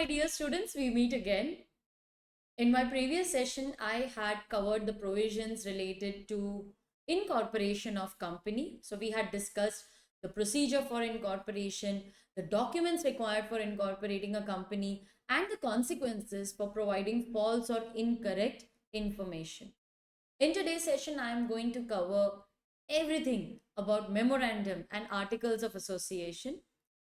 dear students, we meet again. In my previous session, I had covered the provisions related to incorporation of company. So we had discussed the procedure for incorporation, the documents required for incorporating a company, and the consequences for providing false or incorrect information. In today's session, I am going to cover everything about memorandum and articles of association.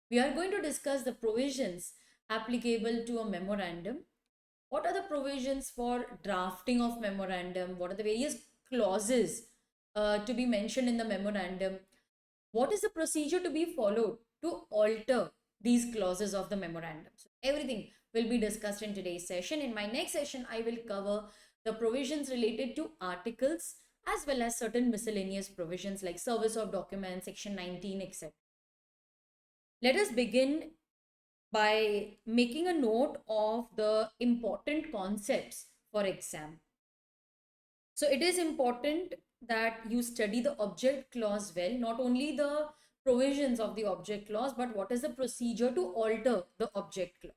We are going to discuss the provisions applicable to a memorandum. What are the provisions for drafting of memorandum? What are the various clauses to be mentioned in the memorandum? What is the procedure to be followed to alter these clauses of the memorandum? So everything will be discussed in today's session. In my next session, I will cover the provisions related to articles as well as certain miscellaneous provisions like service of documents, section 19, etc. Let us begin by making a note of the important concepts for exam. So it is important that you study the object clause well, not only the provisions of the object clause, but what is the procedure to alter the object clause.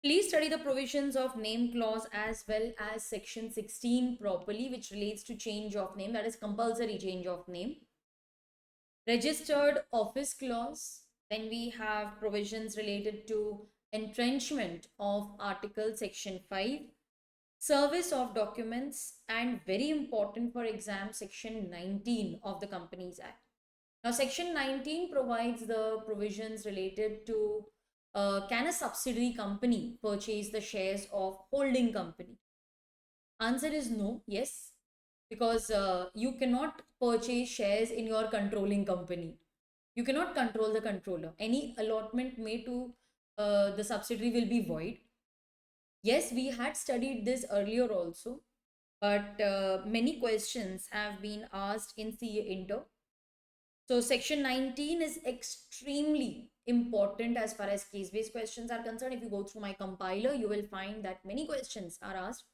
Please study the provisions of name clause as well as section 16 properly, which relates to change of name, that is compulsory change of name. Registered office clause. Then we have provisions related to entrenchment of article section 5, service of documents, and very important for exam, section 19 of the Companies Act. Now section 19 provides the provisions related to can a subsidiary company purchase the shares of holding company? Answer is no, yes, because you cannot purchase shares in your controlling company. You cannot control the controller. Any allotment made to the subsidiary will be void. Yes, we had studied this earlier also, but many questions have been asked in CA Inter. So section 19 is extremely important as far as case-based questions are concerned. If you go through my compiler, you will find that many questions are asked.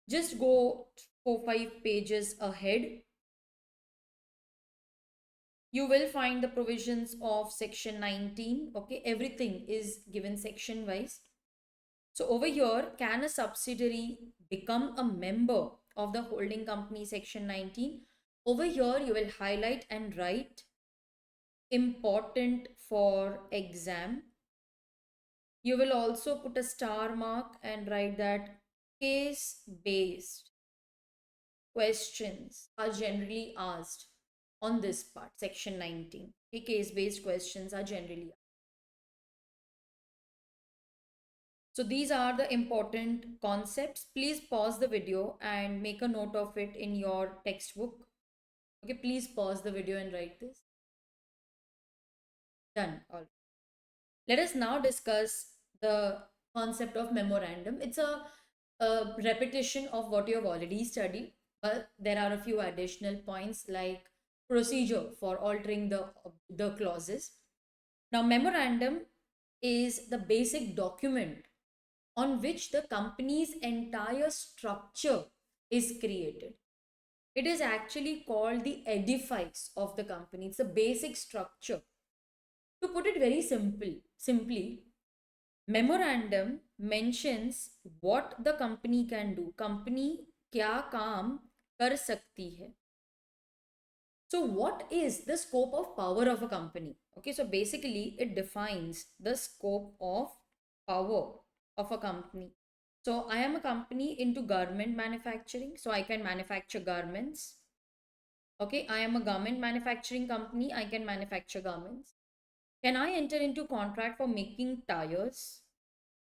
Just go 4-5 pages ahead. You will find the provisions of section 19. Okay, everything is given section wise. So over here, can a subsidiary become a member of the holding company, section 19? Over here, you will highlight and write important for exam. You will also put a star mark and write that case based questions are generally asked on this part, section 19. Okay, case based questions are generally asked. So these are the important concepts. Please pause the video and make a note of it in your textbook. Okay, please pause the video and write this. Done. All right. Let us now discuss the concept of memorandum. It's a repetition of what you have already studied, but there are a few additional points like procedure for altering the clauses. Now, memorandum is the basic document on which the company's entire structure is created. It is actually called the edifice of the company. It's a basic structure. To put it very simply, memorandum mentions what the company can do. Company क्या काम कर सकती है. So what is the scope of power of a company? Okay, so basically it defines the scope of power of a company. So I am a company into garment manufacturing, so I can manufacture garments. Okay, I am a garment manufacturing company, I can manufacture garments. Can I enter into contract for making tires?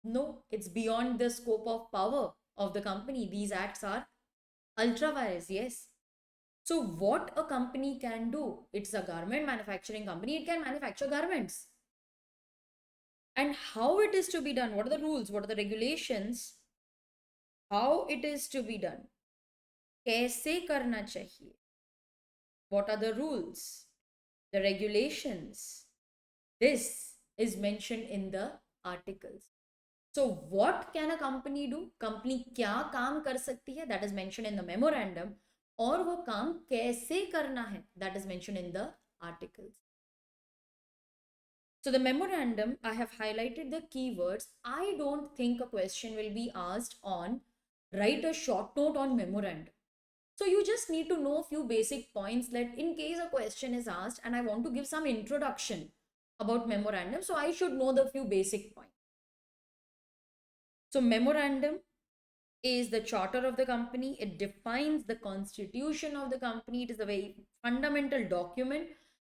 No, it's beyond the scope of power of the company. These acts are ultra vires, yes. So what a company can do, it's a garment manufacturing company, it can manufacture garments. And how it is to be done, what are the rules, what are the regulations, how it is to be done, कैसे करना चाहिए, what are the rules, the regulations, this is mentioned in the articles. So what can a company do? Company क्या काम कर सकती है? That is mentioned in the memorandum. और वो काम कैसे करना है? That is mentioned in the articles. So the memorandum, I have highlighted the keywords. I don't think a question will be asked on write a short note on memorandum. So you just need to know a few basic points that in case a question is asked and I want to give some introduction about memorandum, so I should know the few basic points. So memorandum is the charter of the company. It defines the constitution of the company. It is a very fundamental document.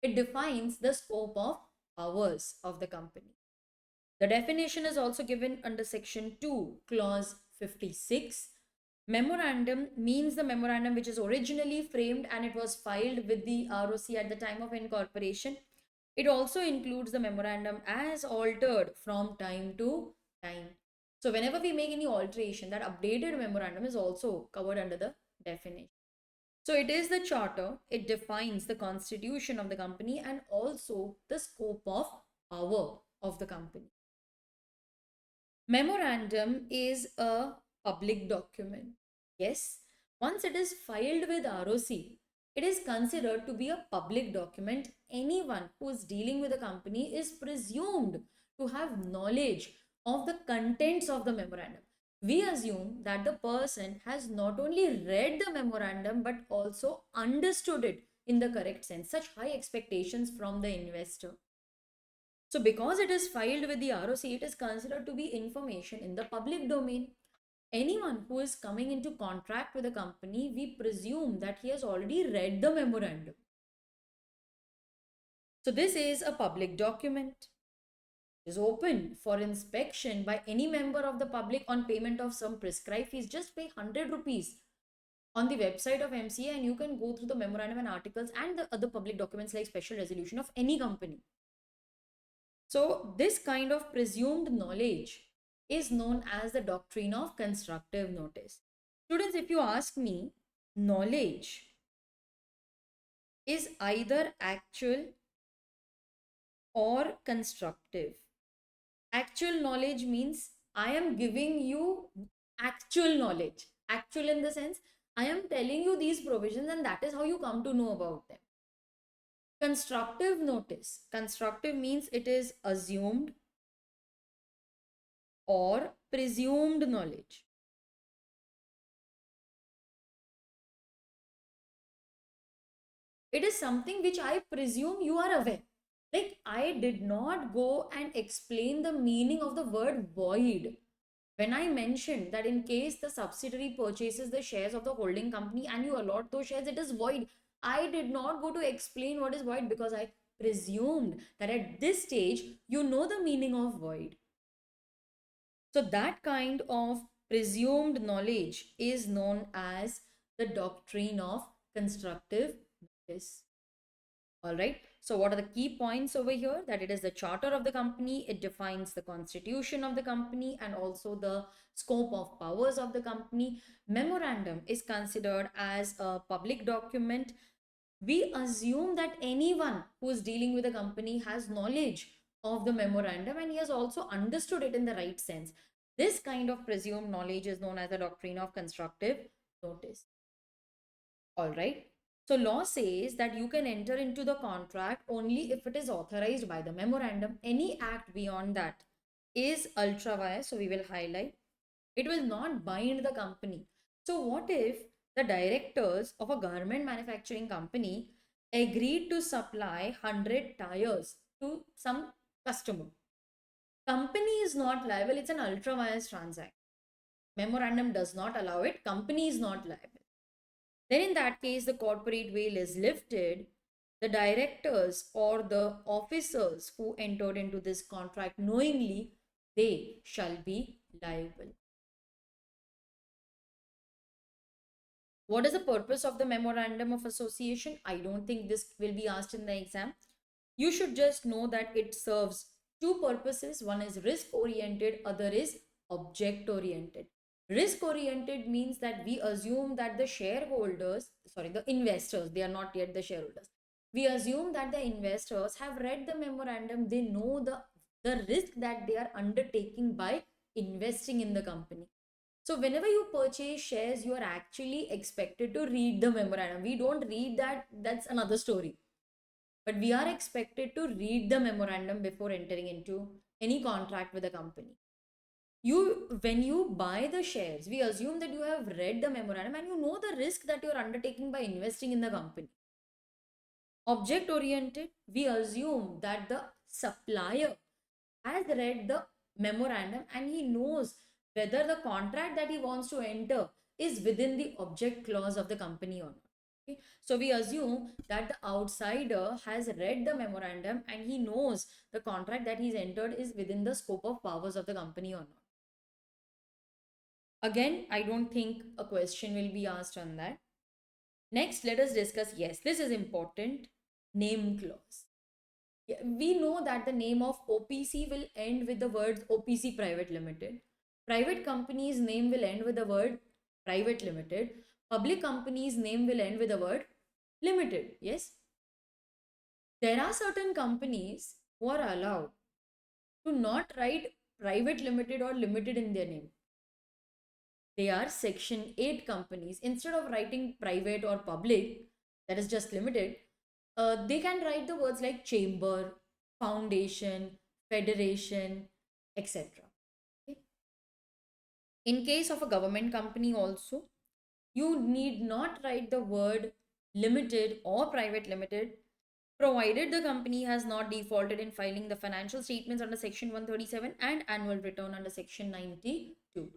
It defines the scope of powers of the company. The definition is also given under section 2, clause 56. Memorandum means the memorandum which is originally framed and it was filed with the ROC at the time of incorporation. It also includes the memorandum as altered from time to time. So whenever we make any alteration, that updated memorandum is also covered under the definition. So it is the charter, it defines the constitution of the company and also the scope of power of the company. Memorandum is a public document. Yes, once it is filed with ROC, it is considered to be a public document. Anyone who is dealing with a company is presumed to have knowledge of the contents of the memorandum. We assume that the person has not only read the memorandum but also understood it in the correct sense. Such high expectations from the investor. So because it is filed with the ROC, it is considered to be information in the public domain. Anyone who is coming into contract with a company, we presume that he has already read the memorandum. So this is a public document. It is open for inspection by any member of the public on payment of some prescribed fees. Just pay 100 rupees on the website of MCA and you can go through the memorandum and articles and the other public documents like special resolution of any company. So this kind of presumed knowledge is known as the doctrine of constructive notice. Students, if you ask me, knowledge is either actual or constructive. Actual knowledge means I am giving you actual knowledge. Actual in the sense, I am telling you these provisions and that is how you come to know about them. Constructive notice. Constructive means it is assumed or presumed knowledge. It is something which I presume you are aware. Like I did not go and explain the meaning of the word void. When I mentioned that in case the subsidiary purchases the shares of the holding company and you allot those shares, it is void. I did not go to explain what is void because I presumed that at this stage, you know the meaning of void. So that kind of presumed knowledge is known as the doctrine of constructive notice. All right. So what are the key points over here? That it is the charter of the company. It defines the constitution of the company and also the scope of powers of the company. Memorandum is considered as a public document. We assume that anyone who is dealing with a company has knowledge of the memorandum and he has also understood it in the right sense. This kind of presumed knowledge is known as the doctrine of constructive notice. All right. So law says that you can enter into the contract only if it is authorized by the memorandum. Any act beyond that is ultra vires. So we will highlight. It will not bind the company. So what if the directors of a garment manufacturing company agreed to supply 100 tires to some customer? Company is not liable. It's an ultra vires transaction. Memorandum does not allow it. Company is not liable. Then in that case, the corporate veil is lifted. The directors or the officers who entered into this contract knowingly, they shall be liable. What is the purpose of the memorandum of association? I don't think this will be asked in the exam. You should just know that it serves two purposes. One is risk oriented, other is object oriented. Risk oriented means that we assume that the shareholders, sorry, the investors, they are not yet the shareholders. We assume that the investors have read the memorandum, they know the risk that they are undertaking by investing in the company. So whenever you purchase shares, you are actually expected to read the memorandum. We don't read that, that's another story. but we are expected to read the memorandum before entering into any contract with a company. When you buy the shares, we assume that you have read the memorandum and you know the risk that you're undertaking by investing in the company. Object oriented, we assume that the supplier has read the memorandum and he knows whether the contract that he wants to enter is within the object clause of the company or not. Okay? So we assume that the outsider has read the memorandum and he knows the contract that he's entered is within the scope of powers of the company or not. Again, I don't think a question will be asked on that. Next, let us discuss, yes, this is important, name clause. We know that the name of OPC will end with the words OPC Private Limited. Private company's name will end with the word Private Limited. Public company's name will end with the word Limited. Yes. There are certain companies who are allowed to not write Private Limited or Limited in their name. They are Section 8 companies. Instead of writing private or public, that is just limited, they can write the words like chamber, foundation, federation, etc. Okay. In case of a government company also, you need not write the word limited or private limited, provided the company has not defaulted in filing the financial statements under section 137 and annual return under section 92.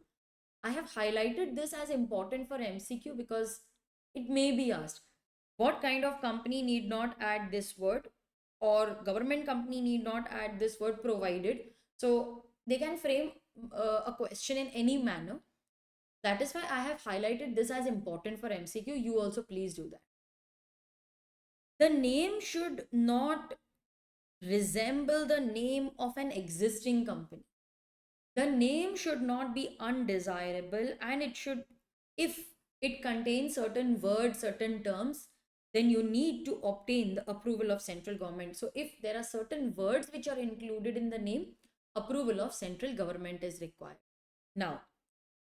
I have highlighted this as important for MCQ because it may be asked, what kind of company need not add this word, or government company need not add this word provided. So they can frame a question in any manner. That is why I have highlighted this as important for MCQ. You also please do that. The name should not resemble the name of an existing company. The name should not be undesirable, and it should, if it contains certain words, certain terms, then you need to obtain the approval of central government. So if there are certain words which are included in the name, approval of central government is required. Now,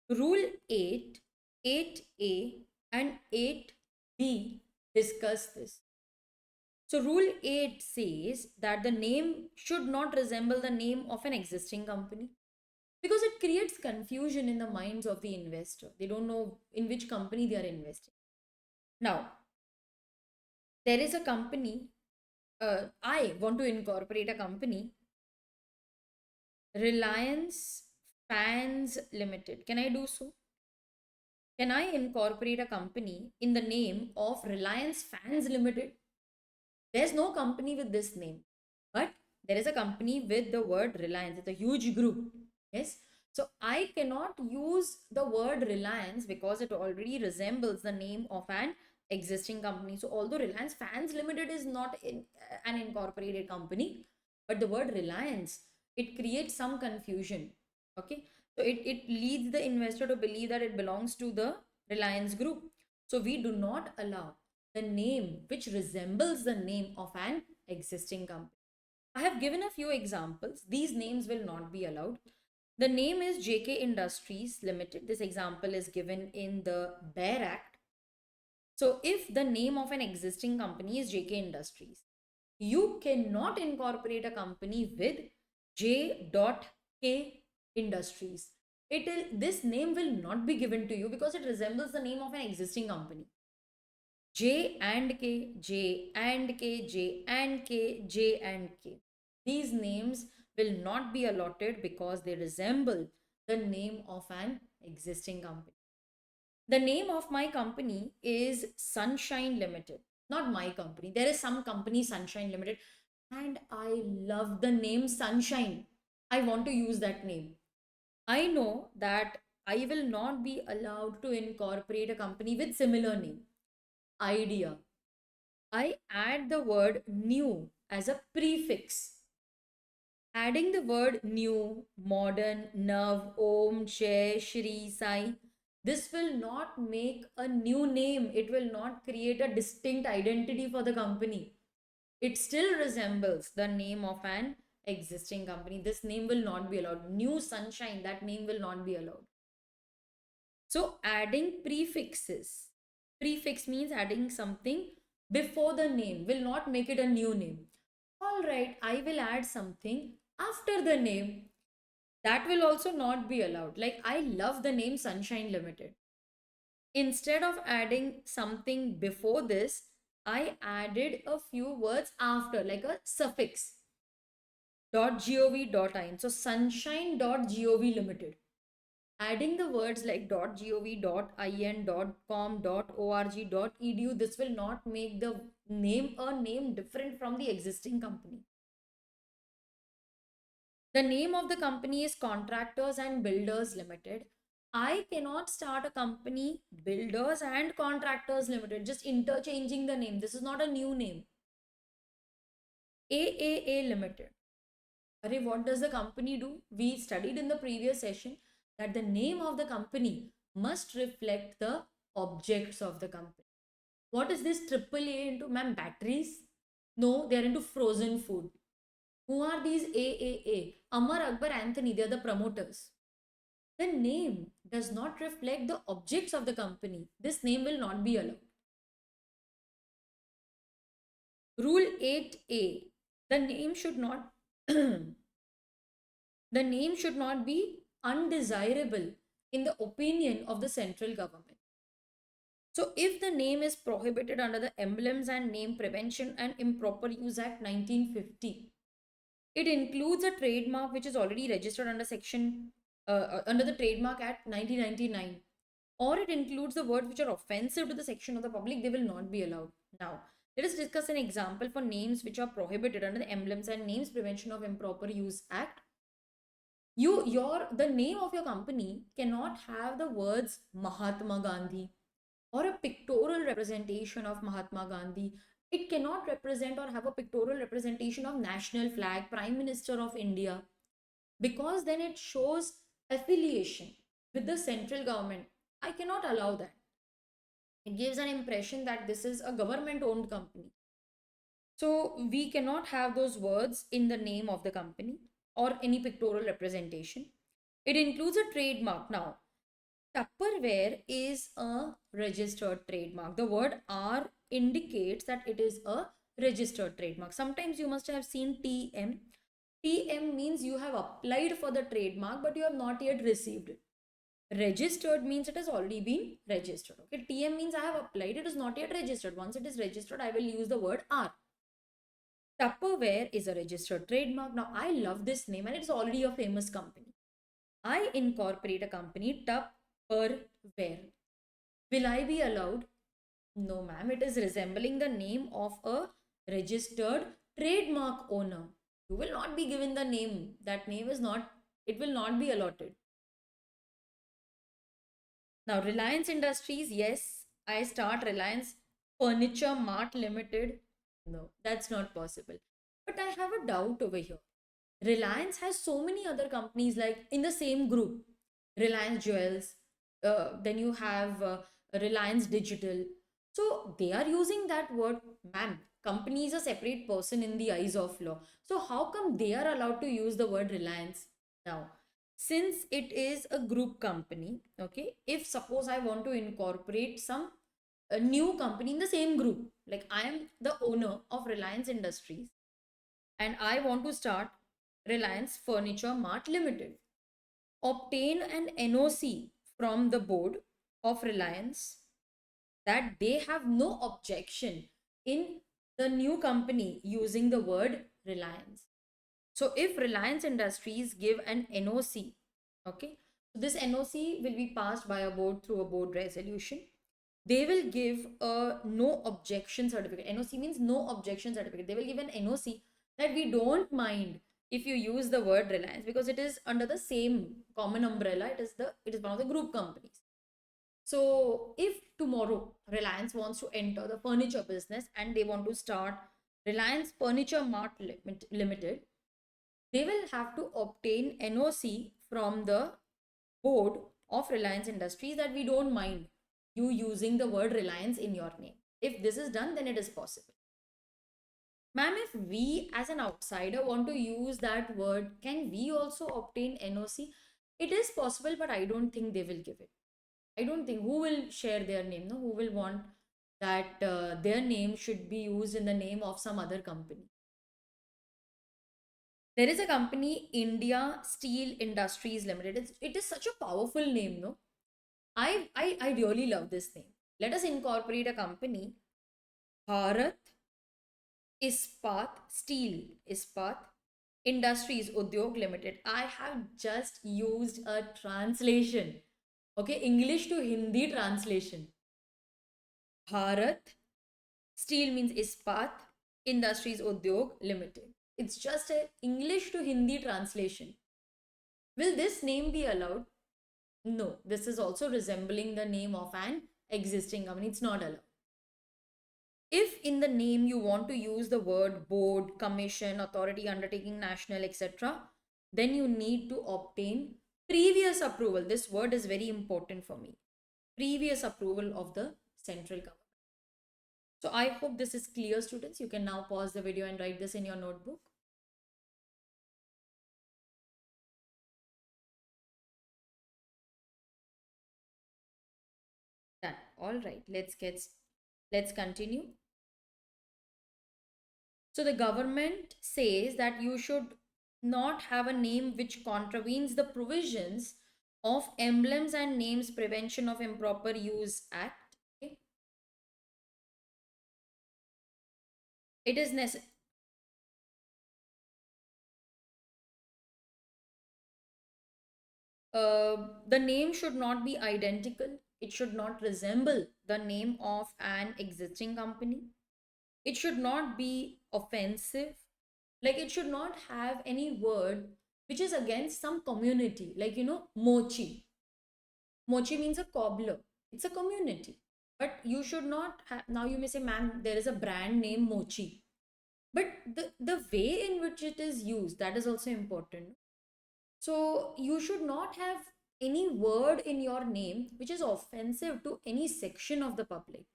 Rule 8, 8A and 8B discuss this. So Rule 8 says that the name should not resemble the name of an existing company, because it creates confusion in the minds of the investor. They don't know in which company they are investing. Now, there is a company, I want to incorporate a company, Reliance Fans Limited. Can I do so? Can I incorporate a company in the name of Reliance Fans Limited? There's no company with this name, but there is a company with the word Reliance. It's a huge group. Yes. So I cannot use the word Reliance because it already resembles the name of an existing company. So although Reliance Fans Limited is not an incorporated company, but the word Reliance, it creates some confusion. Okay. So it leads the investor to believe that it belongs to the Reliance group. So we do not allow the name which resembles the name of an existing company. I have given a few examples. These names will not be allowed. The name is JK Industries Limited. This example is given in the BEAR Act. So if the name of an existing company is JK Industries, you cannot incorporate a company with J.K Industries. This name will not be given to you because it resembles the name of an existing company. J and K, J and K, J and K, J and K. These names will not be allotted because they resemble the name of an existing company. The name of my company is Sunshine Limited. Not my company. There is some company, Sunshine Limited, and I love the name Sunshine. I want to use that name. I know that I will not be allowed to incorporate a company with similar name. Idea. I add the word new as a prefix. Adding the word new, modern, Nav, Om, Jai, Shri, Sai, this will not make a new name. It will not create a distinct identity for the company. It still resembles the name of an existing company. This name will not be allowed. New Sunshine, that name will not be allowed. So adding prefixes. Prefix means adding something before the name will not make it a new name. All right, I will add something after the name. That will also not be allowed. Like, I love the name Sunshine Limited. Instead of adding something before this, I added a few words after, like a suffix. .gov.in. So sunshine.gov limited. Adding the words like .gov.in, .com, .org, .edu, this will not make the name a name different from the existing company. The name of the company is Contractors and Builders Limited. I cannot start a company, Builders and Contractors Limited, just interchanging the name. This is not a new name. AAA Limited. Array, what does the company do? We studied in the previous session that the name of the company must reflect the objects of the company. What is this AAA into? Ma'am, batteries? No, they are into frozen food. Who are these AAA? Amar Akbar Anthony, they are the promoters. The name does not reflect the objects of the company. This name will not be allowed. Rule 8A. The name should not the name should not be undesirable in the opinion of the central government. So if the name is prohibited under the Emblems and Name Prevention and Improper Use Act 1950, it includes a trademark which is already registered under section under the Trademark Act 1999, or it includes the words which are offensive to the section of the public, they will not be allowed. Now, let us discuss an example for names which are prohibited under the Emblems and Names Prevention of Improper Use Act. The name of your company cannot have the words Mahatma Gandhi or a pictorial representation of Mahatma Gandhi. It cannot represent or have a pictorial representation of national flag, Prime Minister of India, because then it shows affiliation with the central government. I cannot allow that. It gives an impression that this is a government owned company. So we cannot have those words in the name of the company or any pictorial representation. It includes a trademark. Now, Tupperware is a registered trademark. The word R indicates that it is a registered trademark. Sometimes you must have seen TM. TM means you have applied for the trademark but you have not yet received it. Registered means it has already been registered. Okay, TM means I have applied, it is not yet registered. Once it is registered, I will use the word R. Tupperware is a registered trademark. Now, I love this name and it's already a famous company. I incorporate a company, Tupperware. Will I be allowed? No, ma'am. It is resembling the name of a registered trademark owner. You will not be given the name. That name is not, it will not be allotted. Now, Reliance Industries, yes, I start Reliance Furniture Mart Limited. No, that's not possible. But I have a doubt over here. Reliance has so many other companies like in the same group. Reliance Jewels, then you have Reliance Digital. So they are using that word, ma'am. Company is a separate person in the eyes of law. So how come they are allowed to use the word Reliance? Now, since it is a group company, okay, if suppose I want to incorporate some a new company in the same group, like I am the owner of Reliance Industries and I want to start Reliance Furniture Mart Limited. Obtain an NOC from the board of Reliance that they have no objection in the new company using the word Reliance. So if Reliance Industries give an NOC, okay, so this NOC will be passed by a board through a board resolution. They will give a no objection certificate. NOC means no objection certificate. They will give an NOC that we don't mind if you use the word Reliance because it is under the same common umbrella. It is one of the group companies. So if tomorrow Reliance wants to enter the furniture business and they want to start Reliance Furniture Mart Limited, they will have to obtain NOC from the board of Reliance Industries that we don't mind you using the word Reliance in your name. If this is done, then it is possible. Ma'am, if we as an outsider want to use that word, can we also obtain NOC? It is possible, but I don't think they will give it. I don't think who will share their name, no? Who will want that their name should be used in the name of some other company. There is a company, India Steel Industries Limited. It is such a powerful name, no? I really love this name. Let us incorporate a company, Bharat Ispat Industries Udyog Limited. I have just used a translation. Okay, English to Hindi translation. Bharat Steel means Ispat Industries Udyog Limited. It's just a English to Hindi translation. Will this name be allowed? No, this is also resembling the name of an existing company. It's not allowed. If in the name you want to use the word board, commission, authority, undertaking, national, etc., then you need to obtain previous approval. This word is very important for me. Previous approval of the central government. So I hope this is clear, students. You can now pause the video and write this in your notebook. Done. All right, let's continue. So the government says that you should not have a name which contravenes the provisions of Emblems and Names Prevention of Improper Use Act. Okay? It is necessary. The name should not be identical. It should not resemble the name of an existing company. It should not be offensive. Like it should not have any word which is against some community. Like, mochi. Mochi means a cobbler. It's a community. But you should not have, now you may say, man, there is a brand name Mochi. But the way in which it is used, that is also important. So you should not have any word in your name which is offensive to any section of the public.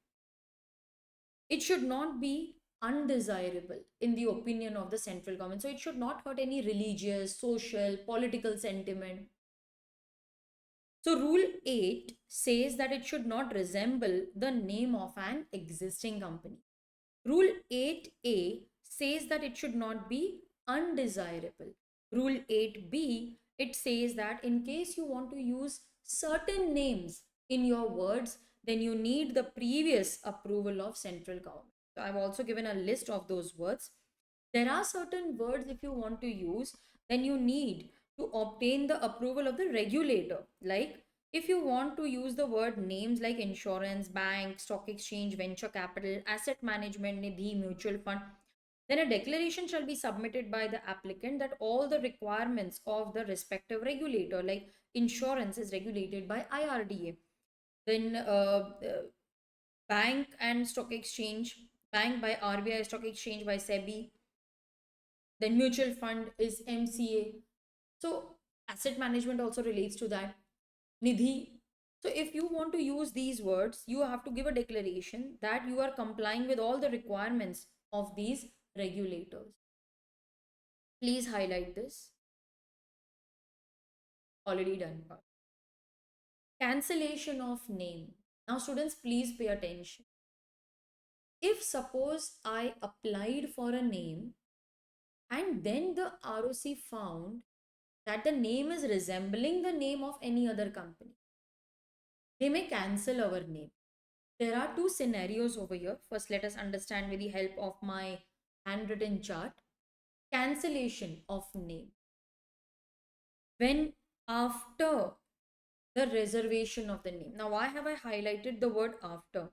It should not be undesirable in the opinion of the central government. So it should not hurt any religious, social, political sentiment. So Rule 8 says that it should not resemble the name of an existing company. Rule 8A says that it should not be undesirable. Rule 8B, it says that in case you want to use certain names in your words, then you need the previous approval of central government. So I've also given a list of those words. There are certain words if you want to use, then you need to obtain the approval of the regulator. Like if you want to use the word names like insurance, bank, stock exchange, venture capital, asset management, nidhi, mutual fund, then a declaration shall be submitted by the applicant that all the requirements of the respective regulator, like insurance is regulated by IRDA, then bank and stock exchange, bank by RBI, stock exchange by SEBI, then mutual fund is MCA. So asset management also relates to that. Nidhi. So if you want to use these words, you have to give a declaration that you are complying with all the requirements of these regulators. Please highlight this. Already done. Cancellation of name. Now students, please pay attention. If suppose I applied for a name and then the ROC found that the name is resembling the name of any other company, they may cancel our name. There are two scenarios over here. First, let us understand with the help of my handwritten chart. Cancellation of name. When after the reservation of the name. Now, why have I highlighted the word after?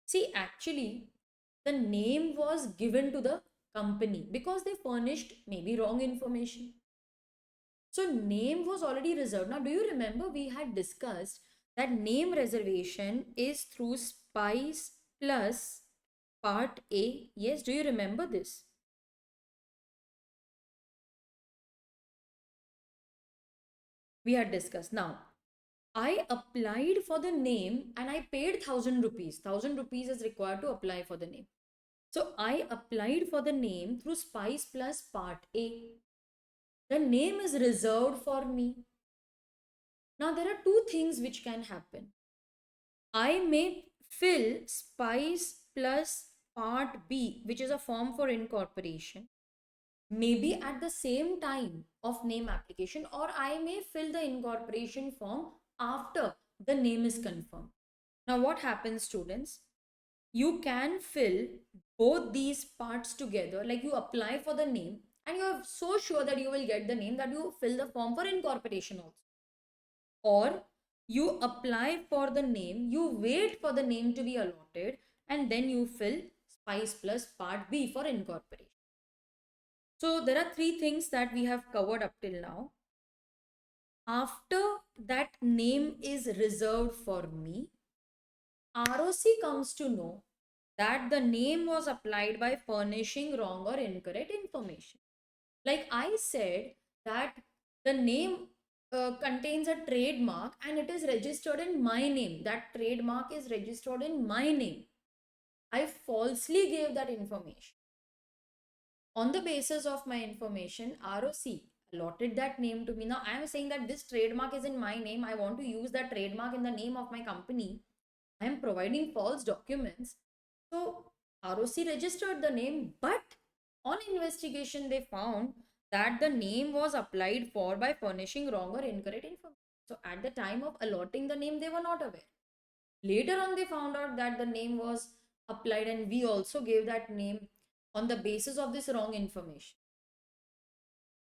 See, actually, the name was given to the company because they furnished maybe wrong information. So, name was already reserved. Now, do you remember we had discussed that name reservation is through SPICE plus Part A? Yes, do you remember this? We had discussed. Now, I applied for the name and I paid 1000 rupees. 1000 rupees is required to apply for the name. So I applied for the name through SPICE plus Part A. The name is reserved for me. Now there are two things which can happen. I may fill SPICE plus Part B, which is a form for incorporation, maybe at the same time of name application, or I may fill the incorporation form after the name is confirmed. Now, what happens, students? You can fill both these parts together, like you apply for the name and you are so sure that you will get the name that you fill the form for incorporation also. Or you apply for the name, you wait for the name to be allotted, and then you fill SPICE plus Part B for incorporation. So there are three things that we have covered up till now. After that name is reserved for me, ROC comes to know that the name was applied by furnishing wrong or incorrect information. Like I said, that the name contains a trademark and it is registered in my name. That trademark is registered in my name. I falsely gave that information. On the basis of my information, ROC allotted that name to me. Now I am saying that this trademark is in my name. I want to use that trademark in the name of my company. I am providing false documents. So ROC registered the name, but on investigation, they found that the name was applied for by furnishing wrong or incorrect information. So at the time of allotting the name, they were not aware. Later on, they found out that the name was applied, and we also gave that name on the basis of this wrong information.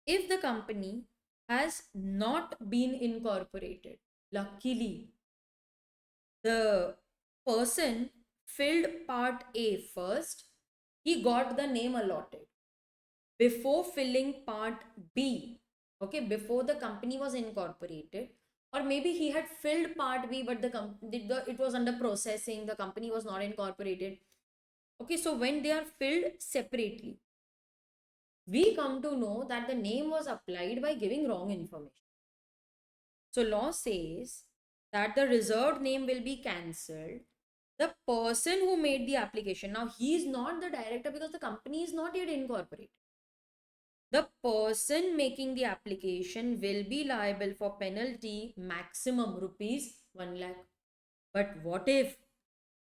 If the company has not been incorporated, luckily, the person filled part A first, he got the name allotted before filling part B. Okay, before the company was incorporated, or maybe he had filled part B, but it was under processing, the company was not incorporated. Okay, so when they are filled separately, we come to know that the name was applied by giving wrong information. So law says that the reserved name will be cancelled. The person who made the application, now he is not the director because the company is not yet incorporated. The person making the application will be liable for penalty maximum rupees 1 lakh. But what if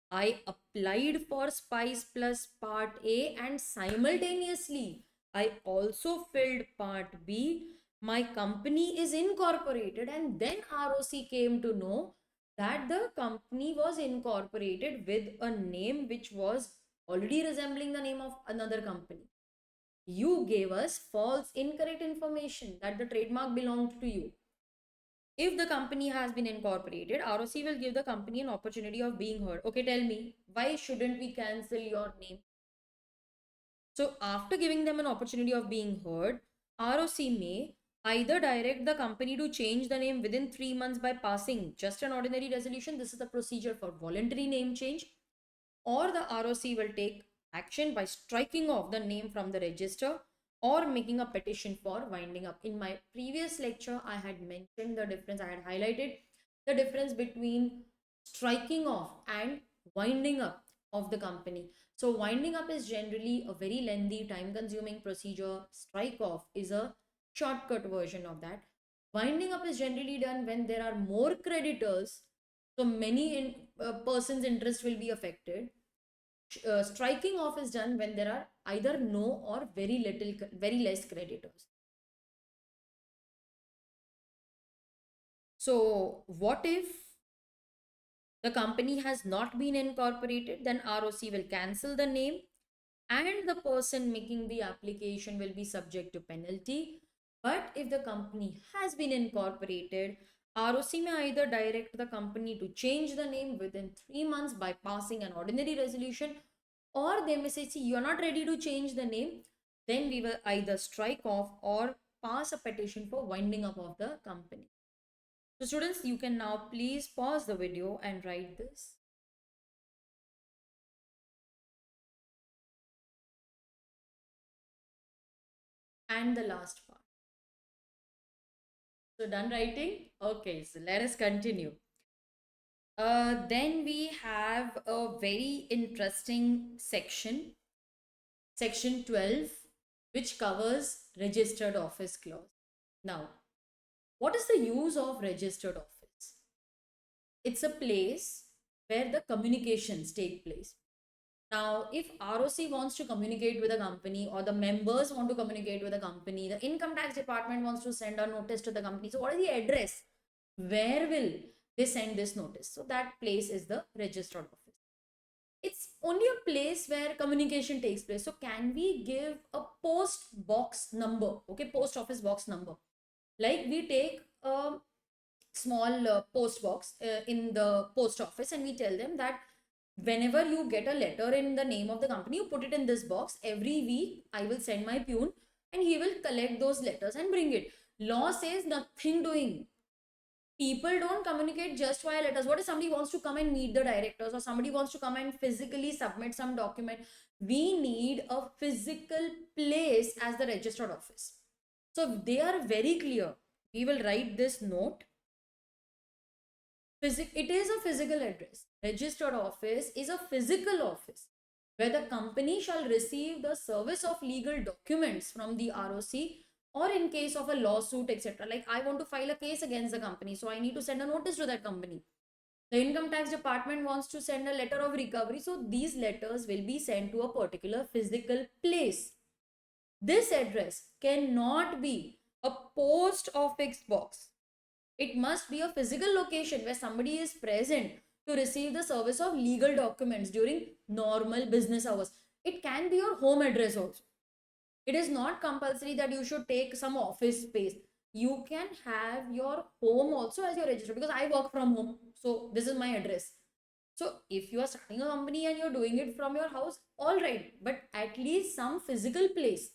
I applied for SPICE plus part A and simultaneously I also filled part B? My company is incorporated, and then ROC came to know that the company was incorporated with a name which was already resembling the name of another company. You gave us false, incorrect information that the trademark belonged to you. If the company has been incorporated, ROC will give the company an opportunity of being heard. Okay, tell me, why shouldn't we cancel your name? So after giving them an opportunity of being heard, ROC may either direct the company to change the name within 3 months by passing just an ordinary resolution. This is the procedure for voluntary name change. Or the ROC will take action by striking off the name from the register or making a petition for winding up. In my previous lecture, I had mentioned the difference, I had highlighted the difference between striking off and winding up of the company. So winding up is generally a very lengthy, time consuming procedure. Strike off is a shortcut version of that. Winding up is generally done when there are more creditors, so many persons' interest will be affected. Striking off is done when there are either no or very less creditors. So what if the company has not been incorporated? Then ROC will cancel the name and the person making the application will be subject to penalty. But if the company has been incorporated, ROC may either direct the company to change the name within 3 months by passing an ordinary resolution, or they may say, see, you're not ready to change the name, then we will either strike off or pass a petition for winding up of the company. So students, you can now please pause the video and write this. And the last part. So done writing? Okay, so let us continue. Then we have a very interesting section, section 12, which covers registered office clause. Now, what is the use of registered office? It's a place where the communications take place. Now, if ROC wants to communicate with a company, or the members want to communicate with a company, the income tax department wants to send a notice to the company. So what is the address? Where will they send this notice? So that place is the registered office. It's only a place where communication takes place. So can we give a post box number? Okay, post office box number. Like we take a small post box in the post office, and we tell them that whenever you get a letter in the name of the company, you put it in this box. Every week I will send my peon and he will collect those letters and bring it. Law says nothing doing. People don't communicate just via letters. What if somebody wants to come and meet the directors, or somebody wants to come and physically submit some document? We need a physical place as the registered office. So they are very clear. We will write this note. It is a physical address. Registered office is a physical office where the company shall receive the service of legal documents from the ROC, or in case of a lawsuit, etc. Like I want to file a case against the company, so I need to send a notice to that company. The income tax department wants to send a letter of recovery, so these letters will be sent to a particular physical place. This address cannot be a post office box. It must be a physical location where somebody is present to receive the service of legal documents during normal business hours. It can be your home address also. It is not compulsory that you should take some office space. You can have your home also as your register, because I work from home. So this is my address. So if you are starting a company and you're doing it from your house, all right, but at least some physical place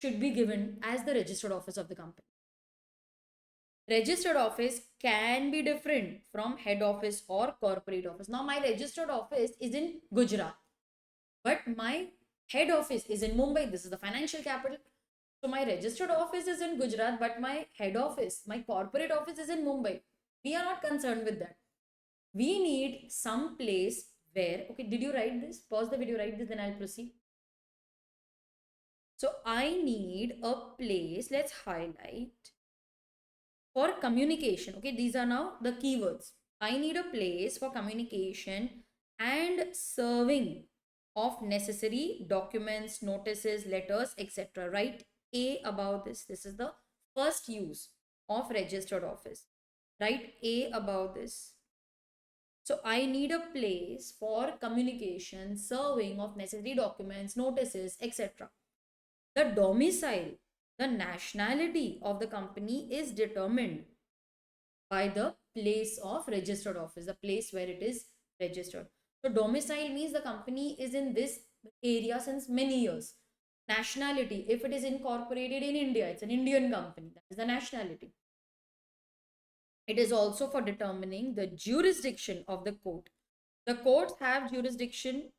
should be given as the registered office of the company. Registered office can be different from head office or corporate office. Now my registered office is in Gujarat, but my head office is in Mumbai. This is the financial capital. So my registered office is in Gujarat, but my head office, my corporate office is in Mumbai. We are not concerned with that. We need some place where, okay, did you write this? Pause the video, write this, then I'll proceed. So I need a place, let's highlight, for communication. Okay, these are now the keywords. I need a place for communication and serving of necessary documents, notices, letters, etc. Write A about this. This is the first use of registered office. Write A about this. So I need a place for communication, serving of necessary documents, notices, etc. The domicile, the nationality of the company is determined by the place of registered office, the place where it is registered. So domicile means the company is in this area since many years. Nationality, if it is incorporated in India, it's an Indian company, that is the nationality. It is also for determining the jurisdiction of the court. The courts have jurisdiction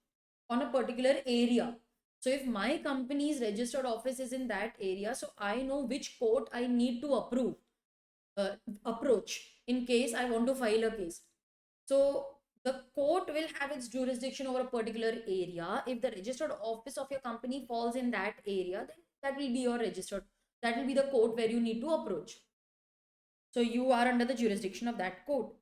on a particular area. So if my company's registered office is in that area, so I know which court I need to approach in case I want to file a case. So the court will have its jurisdiction over a particular area. If the registered office of your company falls in that area, then that will be your registered. That will be the court where you need to approach. So you are under the jurisdiction of that court.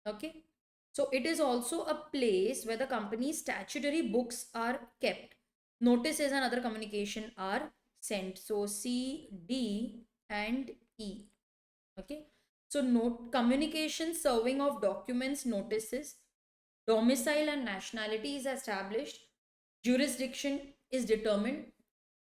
Okay. So it is also a place where the company's statutory books are kept. Notices and other communication are sent. So C, D and E. Okay. So note communication, serving of documents, notices, domicile and nationality is established. Jurisdiction is determined.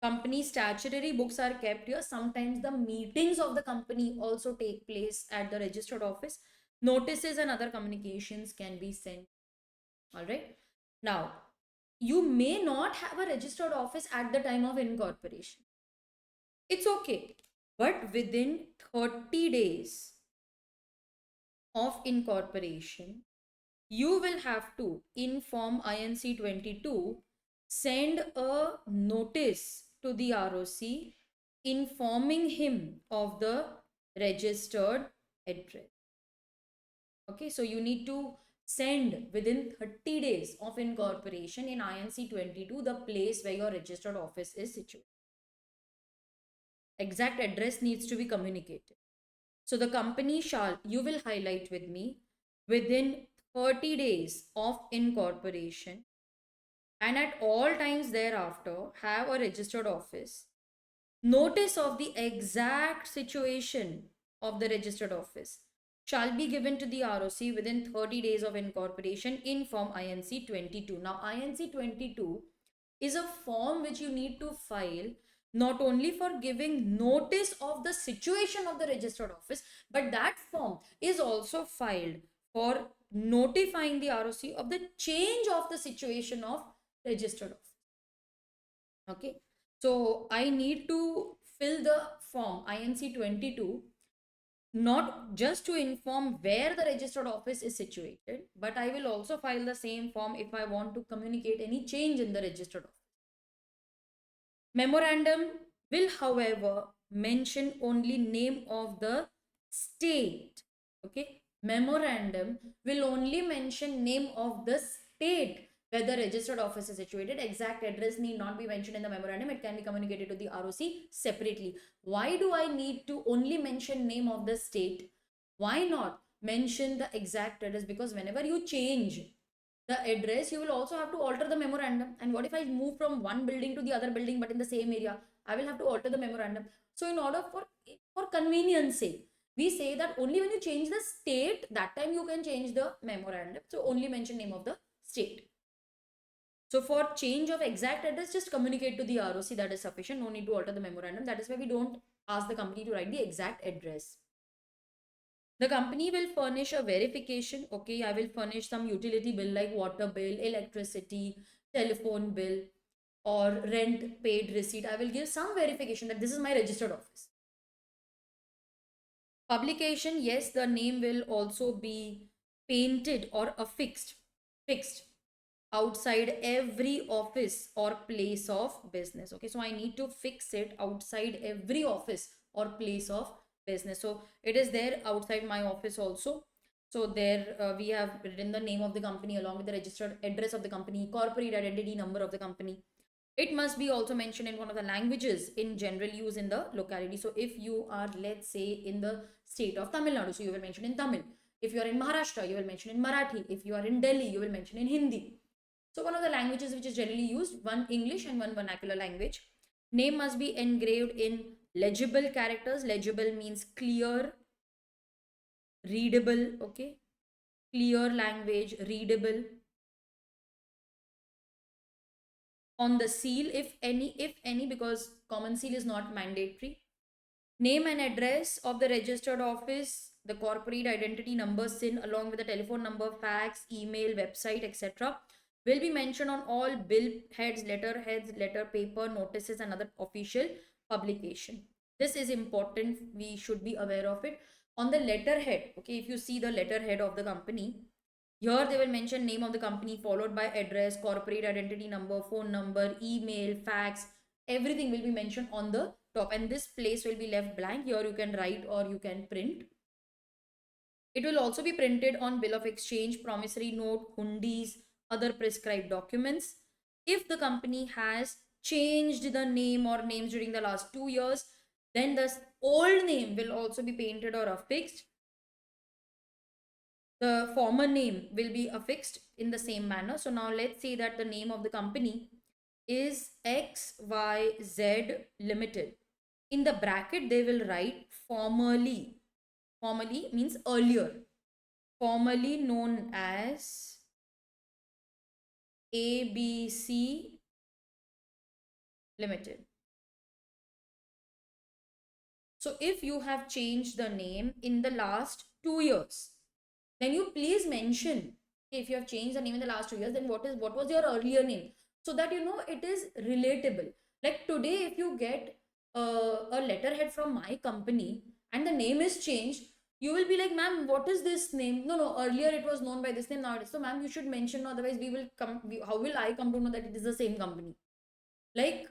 Company statutory books are kept here. Sometimes the meetings of the company also take place at the registered office. Notices and other communications can be sent. All right. Now, you may not have a registered office at the time of incorporation. It's okay. But within 30 days of incorporation, you will have to inform INC 22, send a notice to the ROC informing him of the registered address. Okay, so you need to send within 30 days of incorporation in INC 22 the place where your registered office is situated. Exact address needs to be communicated. So the company shall, you will highlight with me, within 30 days of incorporation and at all times thereafter have a registered office, notice of the exact situation of the registered office shall be given to the ROC within 30 days of incorporation in form INC 22. Now, INC 22 is a form which you need to file not only for giving notice of the situation of the registered office, but that form is also filed for notifying the ROC of the change of the situation of registered office. Okay, so I need to fill the form INC 22 not just to inform where the registered office is situated, but I will also file the same form if I want to communicate any change in the registered office. Memorandum will, however, mention only name of the state. Okay, memorandum will only mention name of the state where the registered office is situated. Exact address need not be mentioned in the memorandum. It can be communicated to the ROC separately. Why do I need to only mention name of the state? Why not mention the exact address? Because whenever you change the address, you will also have to alter the memorandum. And what if I move from one building to the other building but in the same area? I will have to alter the memorandum. So in order for convenience sake, we say that only when you change the state, that time you can change the memorandum. So only mention name of the state. So for change of exact address, just communicate to the ROC, that is sufficient. No need to alter the memorandum. That is why we don't ask the company to write the exact address. The company will furnish a verification. Okay, I will furnish some utility bill like water bill, electricity, telephone bill, or rent paid receipt. I will give some verification that this is my registered office. Publication, yes, the name will also be painted or affixed, fixed outside every office or place of business. Okay, so I need to fix it outside every office or place of business. So it is there outside my office also. So there we have written the name of the company along with the registered address of the company, corporate identity number of the company. It must be also mentioned in one of the languages in general use in the locality. So if you are, let's say, in the state of Tamil Nadu, so you will mention in Tamil. If you are in Maharashtra, you will mention in Marathi. If you are in Delhi, you will mention in Hindi. So one of the languages which is generally used, one English and one vernacular language. Name must be engraved in legible characters. Legible means clear, readable, okay? Clear language, readable. On the seal, if any, because common seal is not mandatory. Name and address of the registered office, the corporate identity number, SIN, along with the telephone number, fax, email, website, etc., will be mentioned on all bill heads, letter paper, notices, and other official publication. This is important. We should be aware of it. On the letterhead, okay, if you see the letterhead of the company, here they will mention name of the company followed by address, corporate identity number, phone number, email, fax. Everything will be mentioned on the top, and this place will be left blank. Here you can write or you can print. It will also be printed on bill of exchange, promissory note, hundis, other prescribed documents. If the company has changed the name or names during the last 2 years, then the old name will also be painted or affixed. The former name will be affixed in the same manner. So now let's say that the name of the company is XYZ Limited. In the bracket, they will write formerly. Formerly means earlier. Formerly known as ABC Limited. So if you have changed the name in the last 2 years, then you please mention, if you have changed the name in the last 2 years, then what was your earlier name, so that you know it is relatable. Like today, if you get a letterhead from my company and the name is changed, you will be like, ma'am, what is this name? No, earlier it was known by this name, now it is. So ma'am, you should mention, otherwise we will come, how will I come to know that it is the same company? Like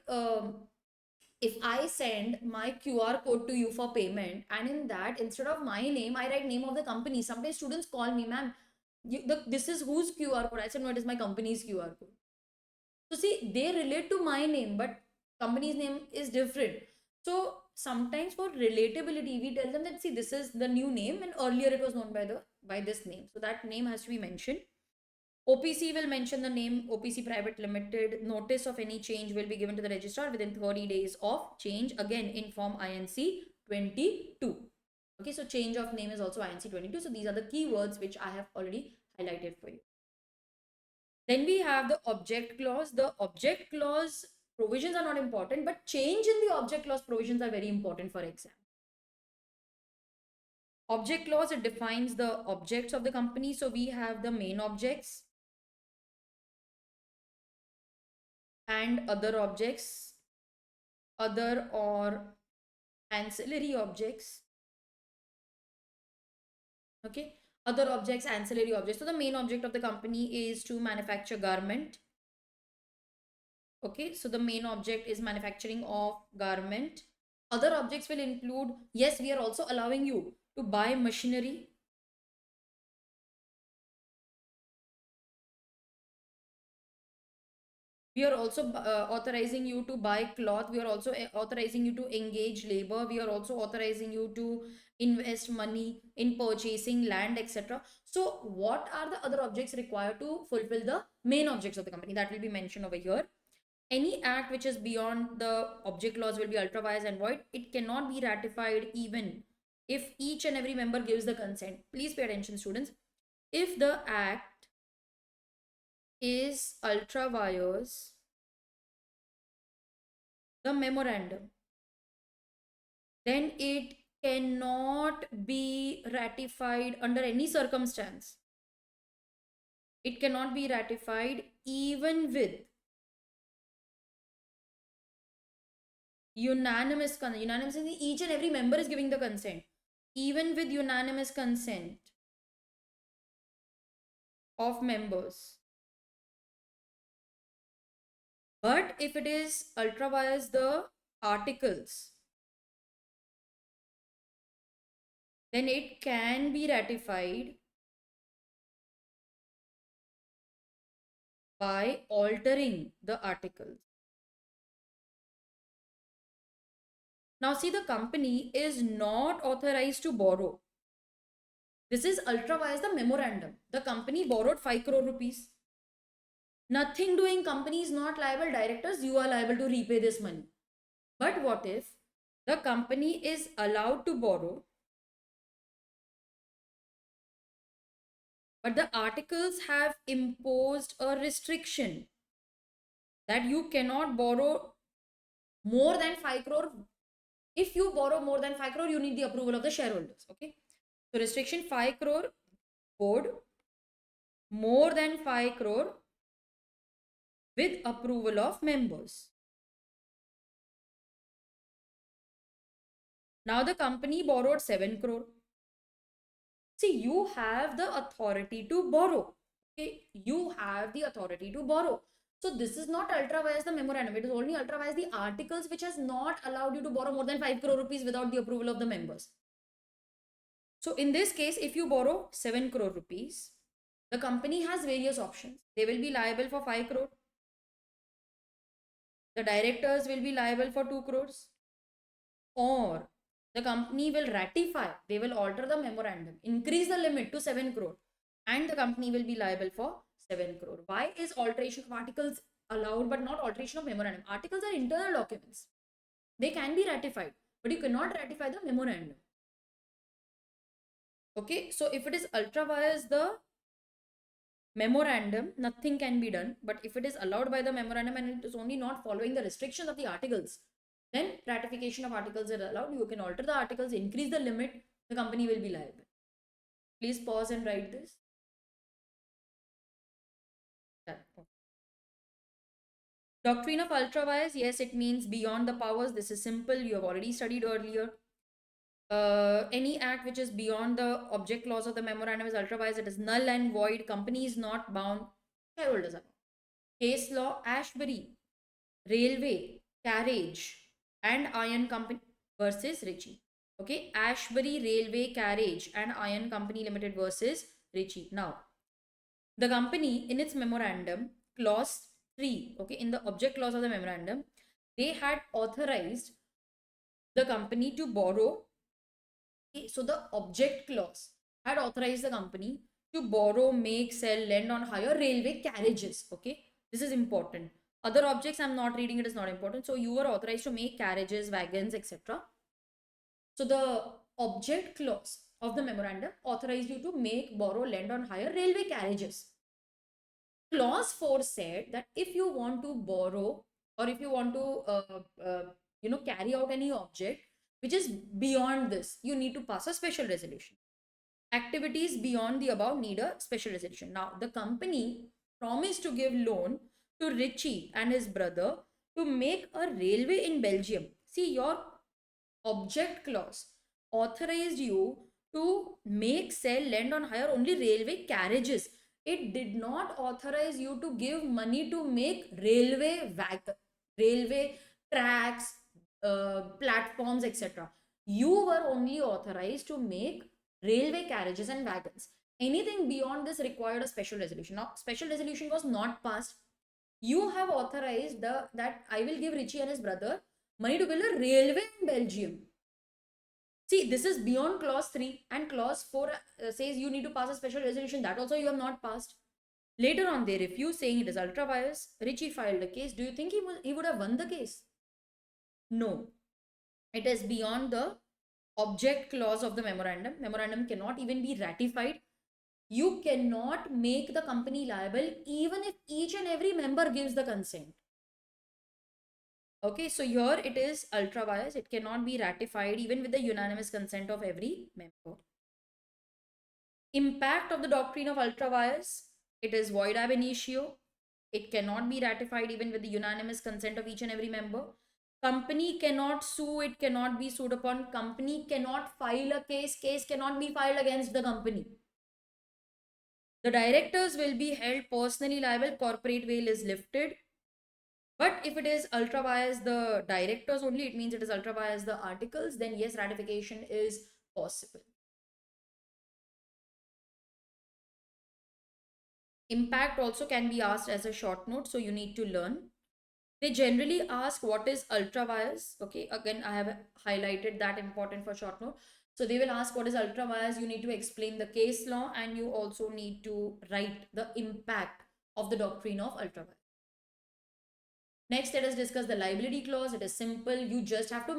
if I send my QR code to you for payment, and in that, instead of my name, I write name of the company. Sometimes students call me, ma'am, this is whose QR code? I said, no, it is my company's QR code. So see, they relate to my name, but company's name is different. So sometimes for relatability, we tell them that, see, this is the new name and earlier it was known by this name. So that name has to be mentioned. OPC will mention the name OPC Private Limited. Notice of any change will be given to the registrar within 30 days of change. Again, in Form INC 22. Okay, so change of name is also INC 22. So these are the keywords which I have already highlighted for you. Then we have the object clause. The object clause provisions are not important, but change in the object clause provisions are very important for exam. Object clause, it defines the objects of the company. So we have the main objects and other objects, other or ancillary objects. Okay, other objects, ancillary objects. So the main object of the company is to manufacture garment. Okay, so the main object is manufacturing of garment. Other objects will include, yes, we are also allowing you to buy machinery. We are also authorizing you to buy cloth. We are also authorizing you to engage labor. We are also authorizing you to invest money in purchasing land, etc. So what are the other objects required to fulfill the main objects of the company? That will be mentioned over here. Any act which is beyond the object clause will be ultra vires and void. It cannot be ratified even if each and every member gives the consent. Please pay attention, students. If the act is ultra vires the memorandum, then it cannot be ratified under any circumstance. It cannot be ratified even with unanimous consent. Unanimous means each and every member is giving the consent. Even with unanimous consent of members. But if it is ultra vires the articles, then it can be ratified by altering the articles. Now see, the company is not authorized to borrow. This is ultra vires the memorandum. The company borrowed 5 crore rupees. Nothing doing, company is not liable. Directors, you are liable to repay this money. But what if the company is allowed to borrow, but the articles have imposed a restriction that you cannot borrow more than 5 crore. If you borrow more than 5 crore, you need the approval of the shareholders. Okay. So restriction 5 crore board, more than 5 crore with approval of members. Now the company borrowed 7 crore. See, you have the authority to borrow. Okay, you have the authority to borrow. So this is not ultra vires the memorandum. It is only ultra vires the articles which has not allowed you to borrow more than 5 crore rupees without the approval of the members. So in this case, if you borrow 7 crore rupees, the company has various options. They will be liable for 5 crore. The directors will be liable for 2 crores. Or the company will ratify, they will alter the memorandum, increase the limit to 7 crore, and the company will be liable for 7 crore. Why is alteration of articles allowed but not alteration of memorandum? Articles are internal documents. They can be ratified, but you cannot ratify the memorandum. Okay, so if it is ultra vires the memorandum, nothing can be done. But if it is allowed by the memorandum and it is only not following the restrictions of the articles, then ratification of articles are allowed. You can alter the articles, increase the limit, the company will be liable. Please pause and write this. Doctrine of ultra vires, yes, it means beyond the powers. This is simple. You have already studied earlier. Any act which is beyond the object clause of the memorandum is ultra vires. It is null and void. Company is not bound. Shareholders are bound. Case law, Ashbury, Railway, Carriage, and Iron Company versus Ritchie. Okay, Ashbury Railway Carriage and Iron Company Limited versus Ritchie. Now, the company in its memorandum, clause 3, okay, in the object clause of the memorandum, they had authorized the company to borrow. Okay, so the object clause had authorized the company to borrow, make, sell, lend on hire railway carriages. Okay, this is important. Other objects I'm not reading, it is not important. So you were authorized to make carriages, wagons, etc. So the object clause of the memorandum authorized you to make, borrow, lend on hire railway carriages. Clause 4 said that if you want to borrow or if you want to carry out any object which is beyond this, you need to pass a special resolution. Activities beyond the above need a special resolution. Now the company promised to give loan to Richie and his brother to make a railway in Belgium. See, your object clause authorized you to make, sell, lend on hire only railway carriages. It did not authorize you to give money to make railway tracks, platforms, etc. You were only authorized to make railway carriages and wagons. Anything beyond this required a special resolution. Now, special resolution was not passed. You have authorized that I will give Richie and his brother money to build a railway in Belgium. See, this is beyond clause 3, and clause 4 says you need to pass a special resolution. That also you have not passed. Later on, they refuse, saying it is ultra vires. Richie filed a case. Do you think he would have won the case? No. It is beyond the object clause of the memorandum. Memorandum cannot even be ratified. You cannot make the company liable even if each and every member gives the consent. Okay, so here it is ultra vires. It cannot be ratified even with the unanimous consent of every member. Impact of the doctrine of ultra vires. It is void ab initio. It cannot be ratified even with the unanimous consent of each and every member. Company cannot sue. It cannot be sued upon. Company cannot file a case. Case cannot be filed against the company. The directors will be held personally liable. Corporate veil is lifted. But if it is ultra vires the directors only, it means it is ultra vires the articles, then yes, ratification is possible. Impact also can be asked as a short note, so you need to learn. They generally ask what is ultra vires. Okay, again, I have highlighted that important for short note. So they will ask what is ultra vires. You need to explain the case law and you also need to write the impact of the doctrine of ultra vires. Next, let us discuss the liability clause. It is simple. You just have to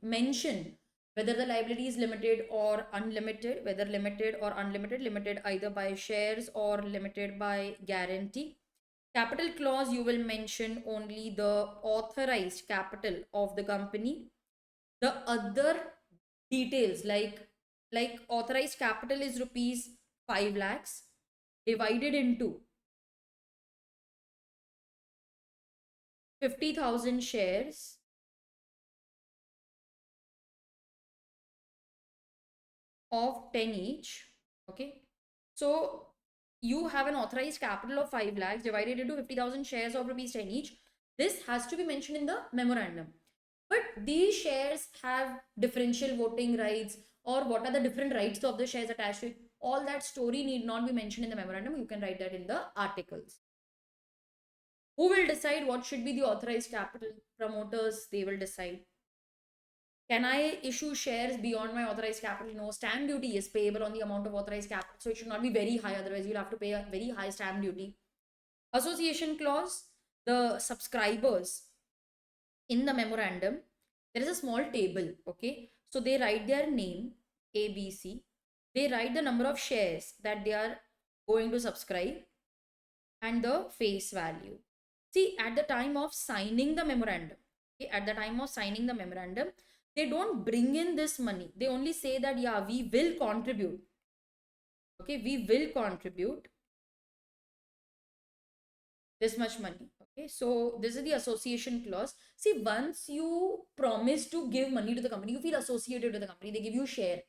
mention whether the liability is limited or unlimited, whether limited or unlimited, limited either by shares or limited by guarantee. Capital clause, you will mention only the authorized capital of the company. The other details like authorized capital is rupees 5 lakhs divided into 50,000 shares of 10 each. Okay. So you have an authorized capital of 5 lakhs divided into 50,000 shares of rupees 10 each. This has to be mentioned in the memorandum. But these shares have differential voting rights, or what are the different rights of the shares attached to it. All that story need not be mentioned in the memorandum. You can write that in the articles. Who will decide what should be the authorized capital? Promoters, they will decide. Can I issue shares beyond my authorized capital? No. Stamp duty is payable on the amount of authorized capital. So it should not be very high. Otherwise, you'll have to pay a very high stamp duty. Association clause. The subscribers in the memorandum, there is a small table. Okay. So they write their name, A, B, C. They write the number of shares that they are going to subscribe and the face value. See, at the time of signing the memorandum, okay, at the time of signing the memorandum, they don't bring in this money. They only say that, yeah, we will contribute. Okay, we will contribute this much money. Okay, so this is the association clause. See, once you promise to give money to the company, you feel associated with the company, they give you share,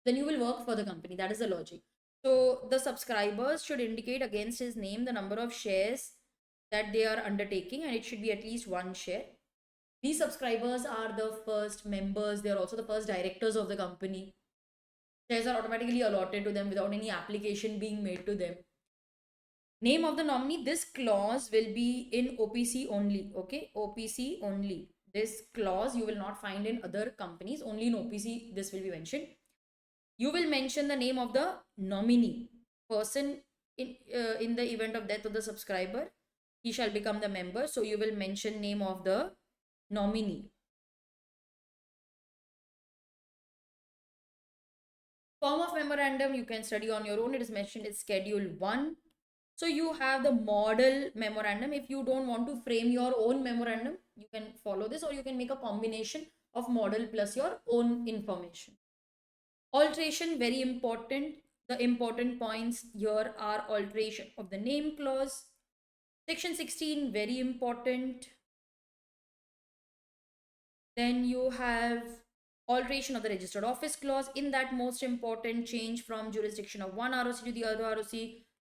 then you will work for the company. That is the logic. So the subscribers should indicate against his name the number of shares that they are undertaking, and it should be at least one share. These subscribers are the first members. They are also the first directors of the company. Shares are automatically allotted to them without any application being made to them. Name of the nominee. This clause will be in OPC only. Okay, OPC only. This clause you will not find in other companies, only in OPC this will be mentioned. You will mention the name of the nominee person in the event of death of the subscriber. He shall become the member. So you will mention name of the nominee. Form of memorandum you can study on your own. It is mentioned in Schedule 1. So you have the model memorandum. If you don't want to frame your own memorandum, you can follow this, or you can make a combination of model plus your own information. Alteration, very important. The important points here are alteration of the name clause. Section 16, very important. Then you have alteration of the registered office clause. In that, most important, change from jurisdiction of one ROC to the other ROC,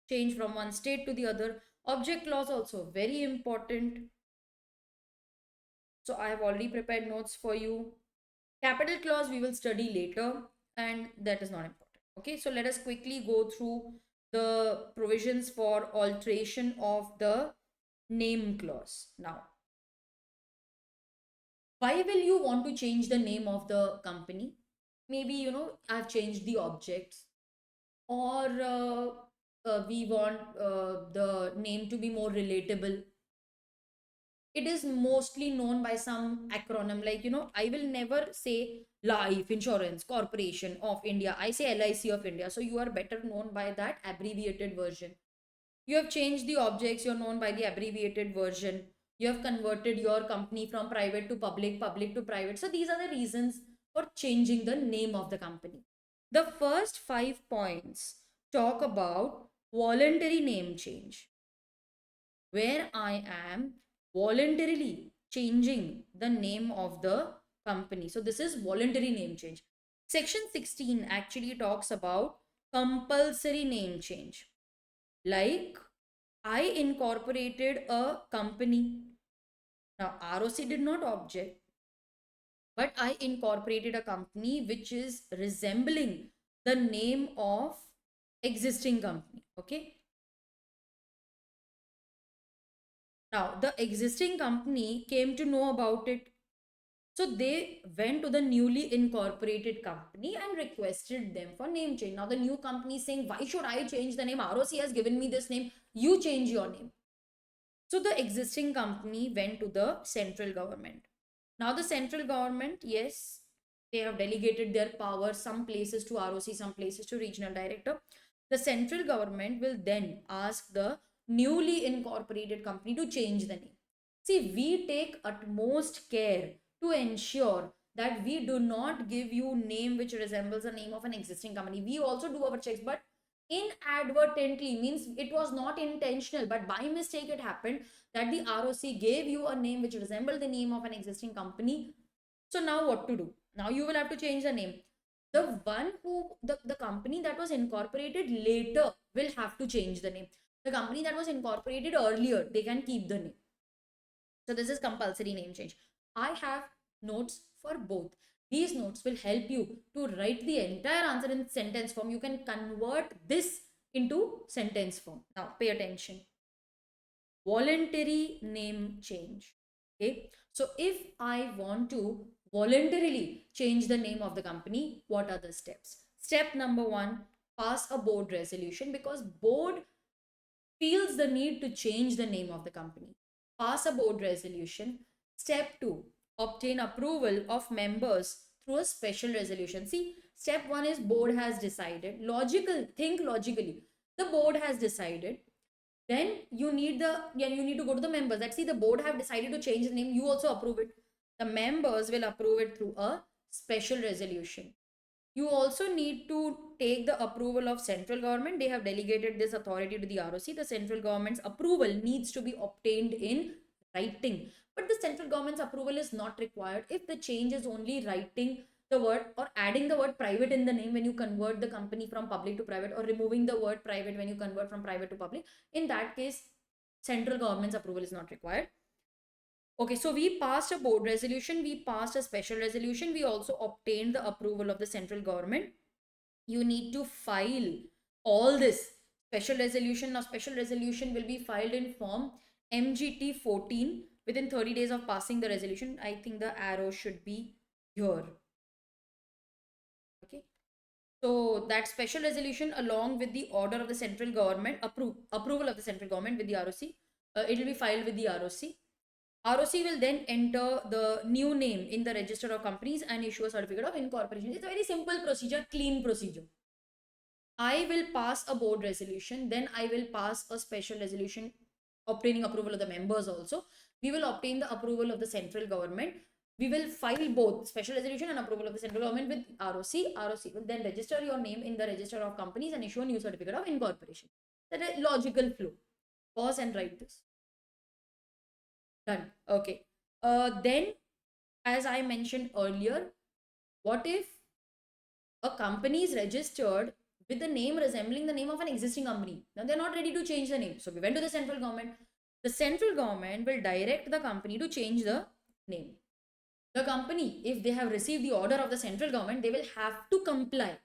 change from one state to the other. Object clause also very important. So I have already prepared notes for you. Capital clause we will study later, and that is not important. Okay, so let us quickly go through the provisions for alteration of the name clause. Now, why will you want to change the name of the company? Maybe, I've changed the objects, or we want the name to be more relatable. It is mostly known by some acronym, like, I will never say Life Insurance Corporation of India. I say LIC of India. So you are better known by that abbreviated version. You have changed the objects, you're known by the abbreviated version. You have converted your company from private to public, public to private. So these are the reasons for changing the name of the company. The first 5 points talk about voluntary name change, where I am voluntarily changing the name of the company. So this is voluntary name change. Section 16 actually talks about compulsory name change. Like, I incorporated a company. Now, ROC did not object, but I incorporated a company which is resembling the name of existing company. Okay. Now, the existing company came to know about it. So they went to the newly incorporated company and requested them for name change. Now the new company is saying, why should I change the name? ROC has given me this name. You change your name. So the existing company went to the central government. Now the central government, yes, they have delegated their power, some places to ROC, some places to regional director. The central government will then ask the newly incorporated company to change the name. See, we take utmost care to ensure that we do not give you name which resembles the name of an existing company. We also do our checks, but inadvertently, means it was not intentional, but by mistake it happened that the ROC gave you a name which resembled the name of an existing company. So now what to do? Now you will have to change the name. The company that was incorporated later will have to change the name. The company that was incorporated earlier, they can keep the name. So this is compulsory name change. I have notes for both. These notes will help you to write the entire answer in sentence form. You can convert this into sentence form. Now pay attention. Voluntary name change. Okay. So if I want to voluntarily change the name of the company, what are the steps? Step number 1, pass a board resolution, because board feels the need to change the name of the company. Pass a board resolution. Step 2, obtain approval of members through a special resolution. See, step 1 is board has decided. Think logically. The board has decided. Then you need to go to the members. That see, the board have decided to change the name. You also approve it. The members will approve it through a special resolution. You also need to take the approval of central government. They have delegated this authority to the ROC. The central government's approval needs to be obtained in writing. But the central government's approval is not required if the change is only writing the word or adding the word private in the name when you convert the company from public to private, or removing the word private when you convert from private to public. In that case, central government's approval is not required. Okay, so we passed a board resolution, we passed a special resolution, we also obtained the approval of the central government. You need to file all this special resolution. Now, special resolution will be filed in form MGT 14, within 30 days of passing the resolution. I think the arrow should be here. Okay. So that special resolution along with the order of the central government, approval of the central government with the ROC, it will be filed with the ROC. ROC will then enter the new name in the register of companies and issue a certificate of incorporation. It's a very simple procedure, clean procedure. I will pass a board resolution, then I will pass a special resolution obtaining approval of the members also. We will obtain the approval of the central government. We will file both special resolution and approval of the central government with ROC. ROC will then register your name in the register of companies and issue a new certificate of incorporation. That is a logical flow. Pause and write this. Done. Okay. Then, as I mentioned earlier, what if a company is registered with the name resembling the name of an existing company? Now they're not ready to change the name. So we went to the central government. The central government will direct the company to change the name. The company, if they have received the order of the central government, they will have to comply.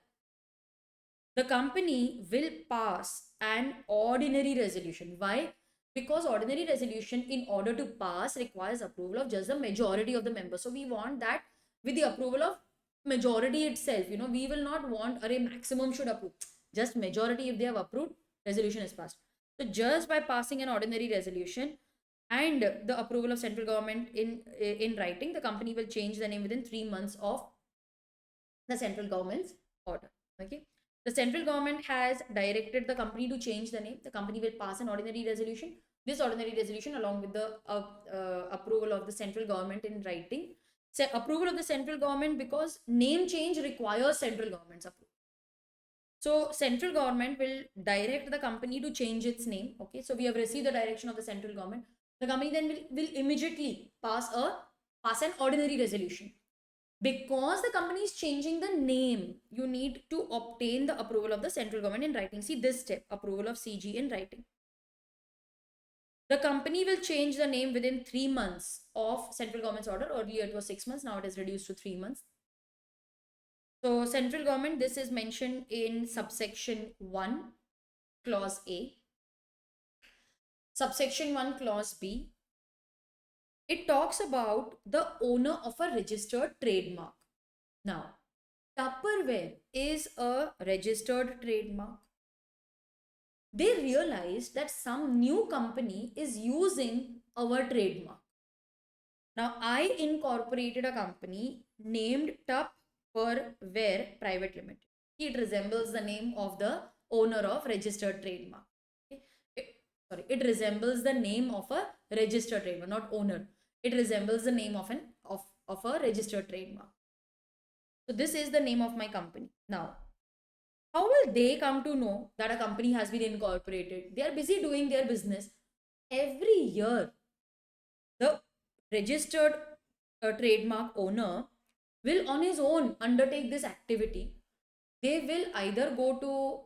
The company will pass an ordinary resolution. Why? Because ordinary resolution, in order to pass, requires approval of just the majority of the members. So we want that with the approval of majority itself. We will not want a maximum should approve. Just majority, if they have approved, resolution is passed. So just by passing an ordinary resolution and the approval of central government in writing, the company will change the name within 3 months of the central government's order. Okay. The central government has directed the company to change the name. The company will pass an ordinary resolution. This ordinary resolution, along with the approval of the central government in writing, approval of the central government, because name change requires central government's approval. So central government will direct the company to change its name. Okay, so we have received the direction of the central government. The company then will immediately pass an ordinary resolution. Because the company is changing the name, you need to obtain the approval of the central government in writing. See this step, approval of CG in writing. The company will change the name within 3 months of central government's order. Earlier it was 6 months, now it is reduced to 3 months. So central government, this is mentioned in subsection 1, clause A. Subsection 1, clause B. It talks about the owner of a registered trademark. Now, Tupperware is a registered trademark. They realized that some new company is using our trademark. Now, I incorporated a company named Tupperware Private Limited. It resembles the name of the owner of registered trademark. It resembles the name of a registered trademark, not owner. It resembles the name of a registered trademark. So this is the name of my company. Now, how will they come to know that a company has been incorporated? They are busy doing their business. Every year, the registered trademark owner will on his own undertake this activity. They will either go to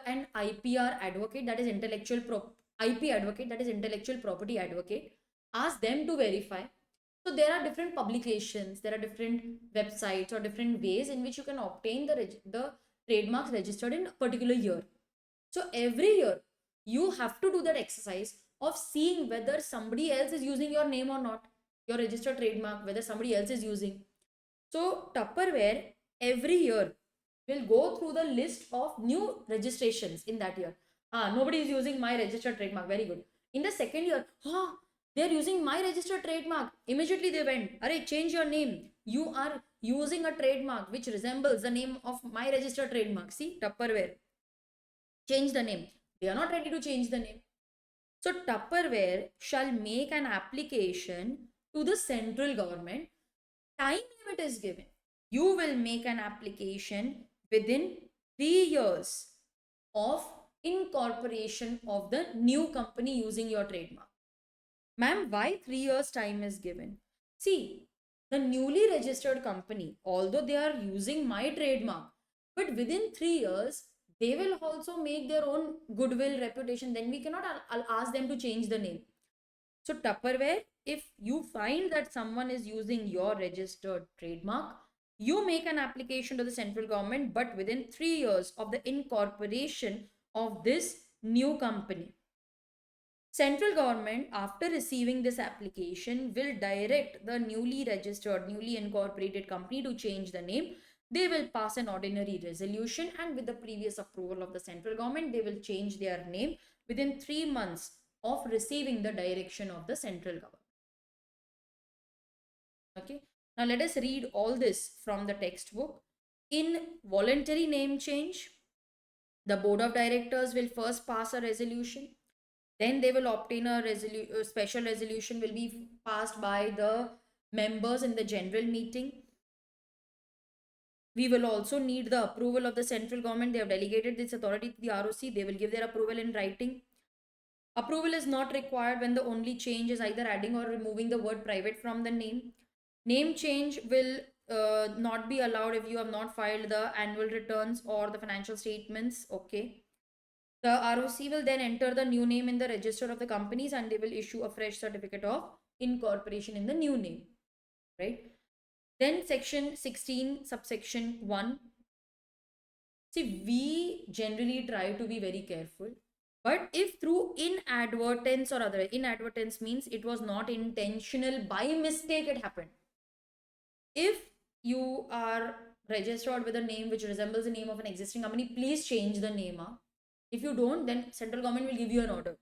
an IPR advocate, that is intellectual property advocate, ask them to verify. So there are different publications, there are different websites or different ways in which you can obtain the trademarks registered in a particular year. So every year you have to do that exercise of seeing whether somebody else is using your name or not, your registered trademark, whether somebody else is using. So Tupperware every year will go through the list of new registrations in that year. Nobody is using my registered trademark. Very good. In the second year, they are using my registered trademark. Immediately they went, Arey, change your name. You are using a trademark which resembles the name of my registered trademark. See, Tupperware. Change the name. They are not ready to change the name. So Tupperware shall make an application to the central government. Time limit is given. You will make an application within 3 years of incorporation of the new company using your trademark. Ma'am, why 3 years time is given? See, the newly registered company, although they are using my trademark, but within 3 years, they will also make their own goodwill reputation. Then we cannot ask them to change the name. So Tupperware, if you find that someone is using your registered trademark, you make an application to the central government, but within 3 years of the incorporation of this new company. Central government, after receiving this application, will direct the newly registered, newly incorporated company to change the name. They will pass an ordinary resolution, and with the previous approval of the central government, they will change their name within 3 months of receiving the direction of the central government. Okay. Now let us read all this from the textbook. In voluntary name change, the board of directors will first pass a resolution. Then they will obtain a special resolution will be passed by the members in the general meeting. We will also need the approval of the central government. They have delegated this authority to the ROC. They will give their approval in writing. Approval is not required when the only change is either adding or removing the word private from the name. Name change will not be allowed if you have not filed the annual returns or the financial statements. Okay. The ROC will then enter the new name in the register of the companies, and they will issue a fresh certificate of incorporation in the new name. Right. Then section 16, subsection 1. See, we generally try to be very careful. But if through inadvertence or other, inadvertence means it was not intentional, by mistake it happened. If you are registered with a name which resembles the name of an existing company, please change the name. If you don't, then central government will give you an order.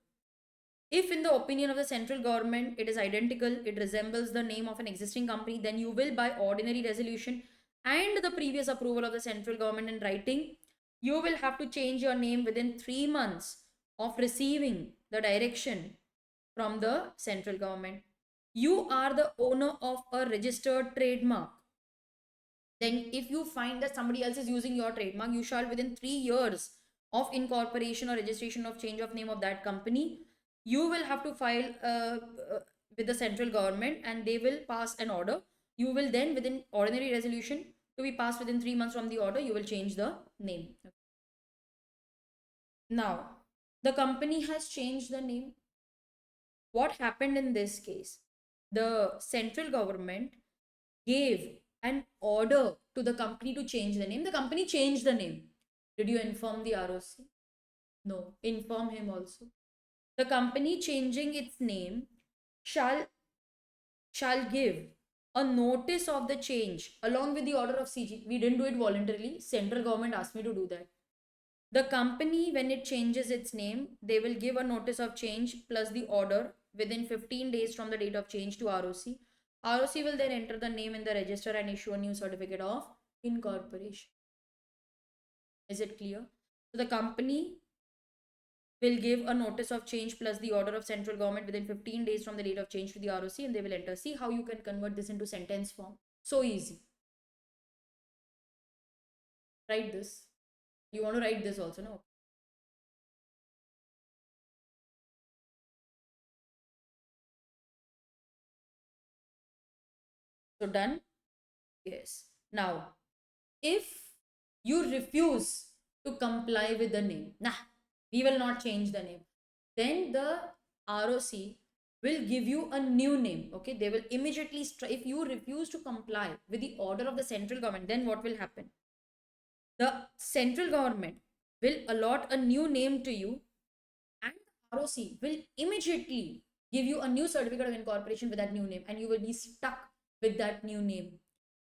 If in the opinion of the central government it is identical, it resembles the name of an existing company, then you will, by ordinary resolution and the previous approval of the central government in writing, you will have to change your name within 3 months of receiving the direction from the central government. You are the owner of a registered trademark. Then if you find that somebody else is using your trademark, you shall within 3 years of incorporation or registration of change of name of that company, you will have to file with the central government, and they will pass an order. You will then, within ordinary resolution to be passed within 3 months from the order, you will change the name. Now, the company has changed the name. What happened in this case? The central government gave an order to the company to change the name. The company changed the name. Did you inform the ROC? No. Inform him also. The company changing its name shall give a notice of the change along with the order of CG. We didn't do it voluntarily. Central government asked me to do that. The company, when it changes its name, they will give a notice of change plus the order within 15 days from the date of change to ROC. ROC will then enter the name in the register and issue a new certificate of incorporation. Is it clear? So the company will give a notice of change plus the order of central government within 15 days from the date of change to the ROC, and they will enter. See how you can convert this into sentence form. So easy. Write this. You want to write this also, no? So done? Yes. Now, if you refuse to comply with the name, nah, we will not change the name, then the ROC will give you a new name. Okay, they will immediately if you refuse to comply with the order of the central government, then what will happen? The central government will allot a new name to you, and the ROC will immediately give you a new certificate of incorporation with that new name, and you will be stuck with that new name.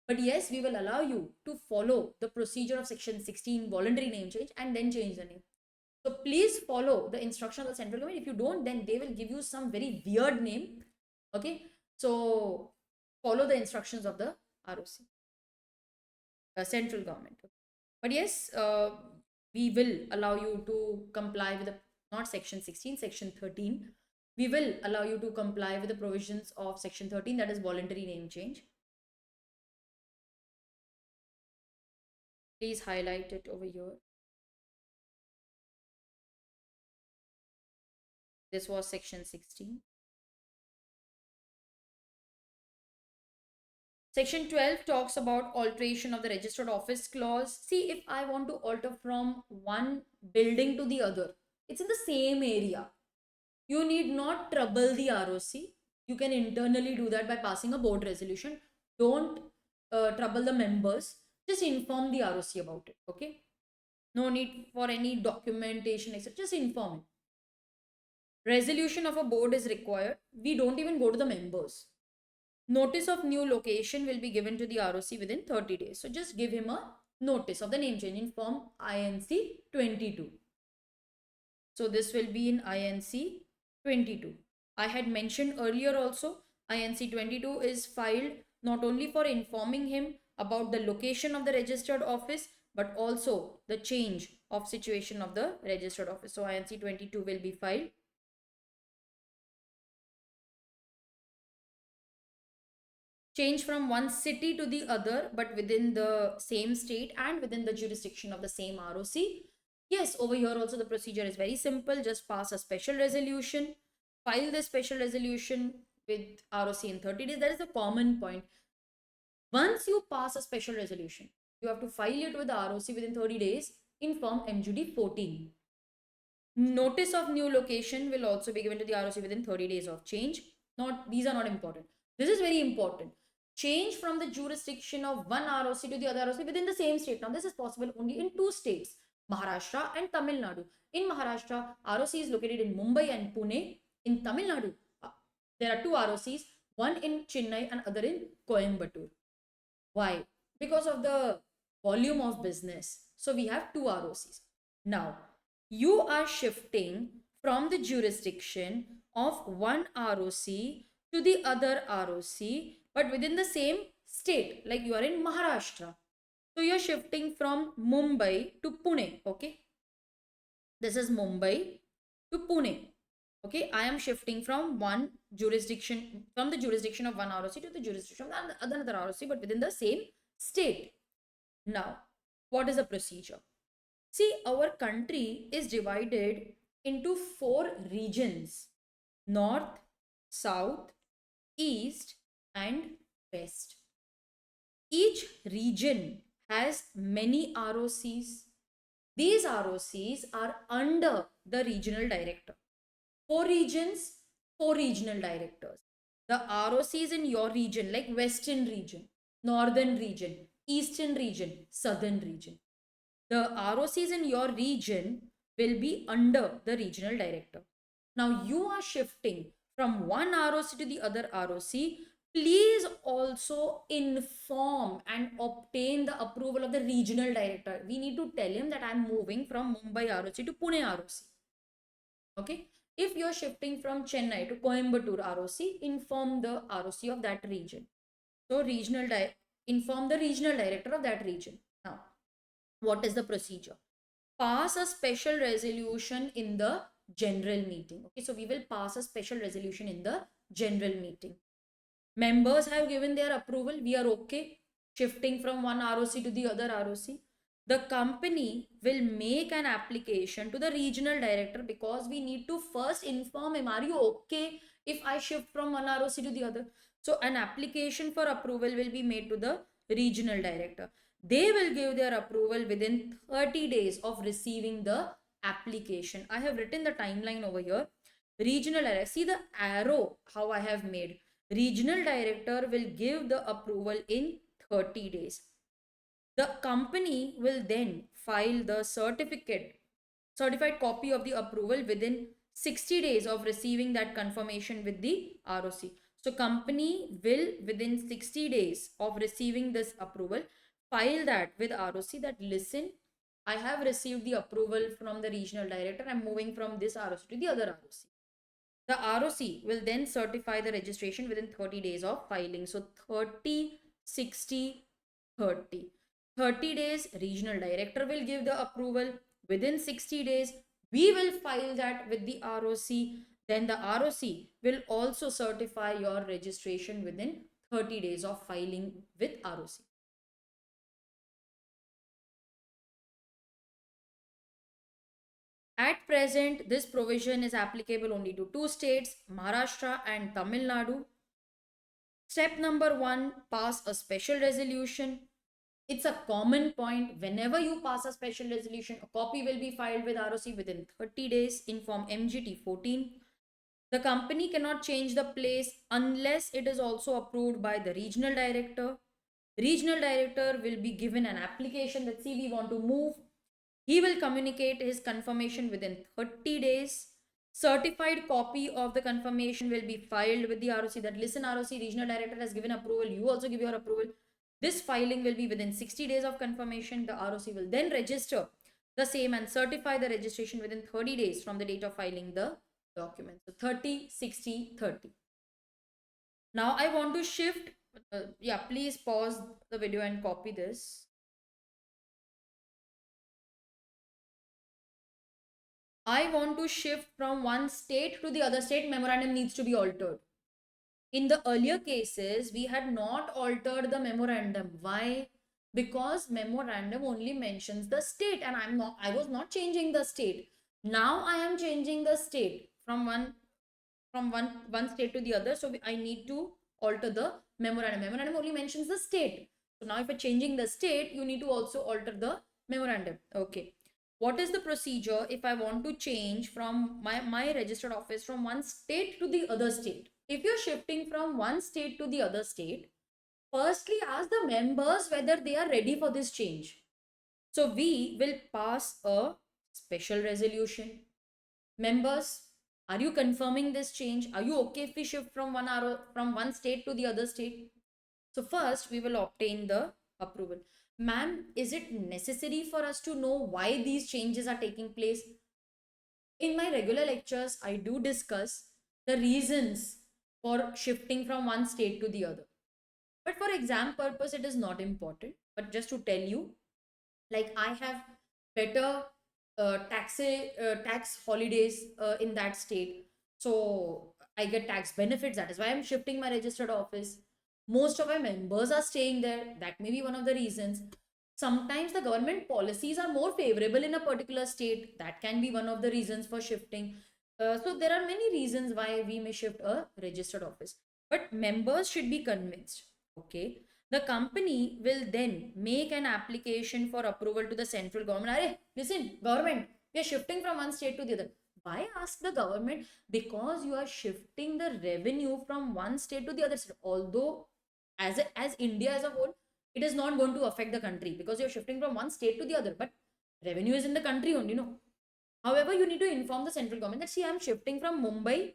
But yes, we will allow you to follow the procedure of section 16 voluntary name change and then change the name. So please follow the instruction of the central government. If you don't, then they will give you some very weird name. Okay. So follow the instructions of the ROC, central government. But yes, we will allow you to comply with the, not section 16, section 13. We will allow you to comply with the provisions of section 13, that is voluntary name change. Please highlight it over here. This was section 16. Section 12 talks about alteration of the registered office clause. See, if I want to alter from one building to the other, it's in the same area. You need not trouble the ROC. You can internally do that by passing a board resolution. Don't trouble the members. Just inform the ROC about it. Okay. No need for any documentation, etc. Just inform it. Resolution of a board is required. We don't even go to the members. Notice of new location will be given to the ROC within 30 days. So just give him a notice of the name change in form INC 22. So this will be in INC 22. I had mentioned earlier also, INC 22 is filed not only for informing him about the location of the registered office, but also the change of situation of the registered office. So INC 22 will be filed. Change from one city to the other, but within the same state and within the jurisdiction of the same ROC. Yes, over here also the procedure is very simple. Just pass a special resolution, file the special resolution with ROC in 30 days. That is the common point. Once you pass a special resolution, you have to file it with the ROC within 30 days in form MGD 14. Notice of new location will also be given to the ROC within 30 days of change. These are not important. This is very important. Change from the jurisdiction of one ROC to the other ROC within the same state. Now, this is possible only in two states, Maharashtra and Tamil Nadu. In Maharashtra, ROC is located in Mumbai and Pune. In Tamil Nadu, there are two ROCs, one in Chennai and other in Coimbatore. Why? Because of the volume of business. So we have two ROCs. Now, you are shifting from the jurisdiction of one ROC to the other ROC, but within the same state, like you are in Maharashtra. So you're shifting from Mumbai to Pune, okay? This is Mumbai to Pune. Okay, I am shifting from one jurisdiction, from the jurisdiction of one ROC to the jurisdiction of another ROC, but within the same state. Now, what is the procedure? See, our country is divided into 4 regions: North, South, East, and West. Each region has many ROCs. These ROCs are under the regional director. 4 regions, 4 regional directors. The ROCs in your region, like Western region, Northern region, Eastern region, Southern region. The ROCs in your region will be under the regional director. Now you are shifting from one ROC to the other ROC. Please also inform and obtain the approval of the regional director. We need to tell him that I am moving from Mumbai ROC to Pune ROC. Okay. If you are shifting from Chennai to Coimbatore ROC, inform the ROC of that region. So inform the regional director of that region. Now, what is the procedure? Pass a special resolution in the general meeting. Okay, so we will pass a special resolution in the general meeting. Members have given their approval. We are okay shifting from one ROC to the other ROC. The company will make an application to the regional director, because we need to first inform him, are you okay if I shift from one ROC to the other? So an application for approval will be made to the regional director. They will give their approval within 30 days of receiving the application. I have written the timeline over here. Regional director, see the arrow how I have made. Regional director will give the approval in 30 days. The company will then file the certified copy of the approval within 60 days of receiving that confirmation with the ROC. So company will, within 60 days of receiving this approval, file that with ROC that, listen, I have received the approval from the regional director. I'm moving from this ROC to the other ROC. The ROC will then certify the registration within 30 days of filing. So 30, 60, 30. 30 days, regional director will give the approval. Within 60 days, we will file that with the ROC. Then the ROC will also certify your registration within 30 days of filing with ROC. At present, this provision is applicable only to 2 states, Maharashtra and Tamil Nadu. Step number 1, pass a special resolution. It's a common point. Whenever you pass a special resolution, a copy will be filed with ROC within 30 days in form MGT 14. The company cannot change the place unless it is also approved by the regional director. Regional director will be given an application that, see, we want to move. He will communicate his confirmation within 30 days. Certified copy of the confirmation will be filed with the ROC. That listen, ROC, regional director has given approval. You also give your approval. This filing will be within 60 days of confirmation. The ROC will then register the same and certify the registration within 30 days from the date of filing the document. So 30, 60, 30. Now I want to shift. Yeah, please pause the video and copy this. I want to shift from one state to the other state. Memorandum needs to be altered. In the earlier cases, we had not altered the memorandum. Why? Because memorandum only mentions the state, and I was not changing the state. Now I am changing the state from one state to the other. So I need to alter the memorandum. Memorandum only mentions the state. So now if you're changing the state, you need to also alter the memorandum. Okay. What is the procedure if I want to change from my registered office from one state to the other state? If you're shifting from one state to the other state, firstly ask the members whether they are ready for this change. So we will pass a special resolution. Members, are you confirming this change? Are you okay if we shift from one state to the other state? So first we will obtain the approval. Ma'am, is it necessary for us to know why these changes are taking place? In my regular lectures, I do discuss the reasons for shifting from one state to the other. But for exam purpose, it is not important. But just to tell you, like I have better tax holidays in that state. So I get tax benefits. That is why I'm shifting my registered office. Most of my members are staying there. That may be one of the reasons. Sometimes the government policies are more favorable in a particular state. That can be one of the reasons for shifting. So there are many reasons why we may shift a registered office. But members should be convinced. Okay. The company will then make an application for approval to the central government. Arey, listen, government, we are shifting from one state to the other. Why ask the government? Because you are shifting the revenue from one state to the other state. Although as India as a whole, it is not going to affect the country because you're shifting from one state to the other. But revenue is in the country only, no. However, you need to inform the central government that see, I'm shifting from Mumbai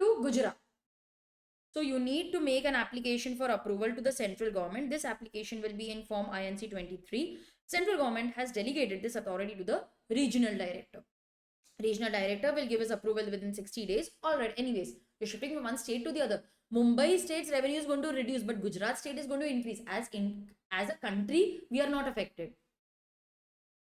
to Gujarat. So you need to make an application for approval to the central government. This application will be in form INC 23. Central government has delegated this authority to the regional director. Regional director will give his approval within 60 days. All right, anyways, you're shifting from one state to the other. Mumbai state's revenue is going to reduce, but Gujarat state is going to increase. As a country, we are not affected.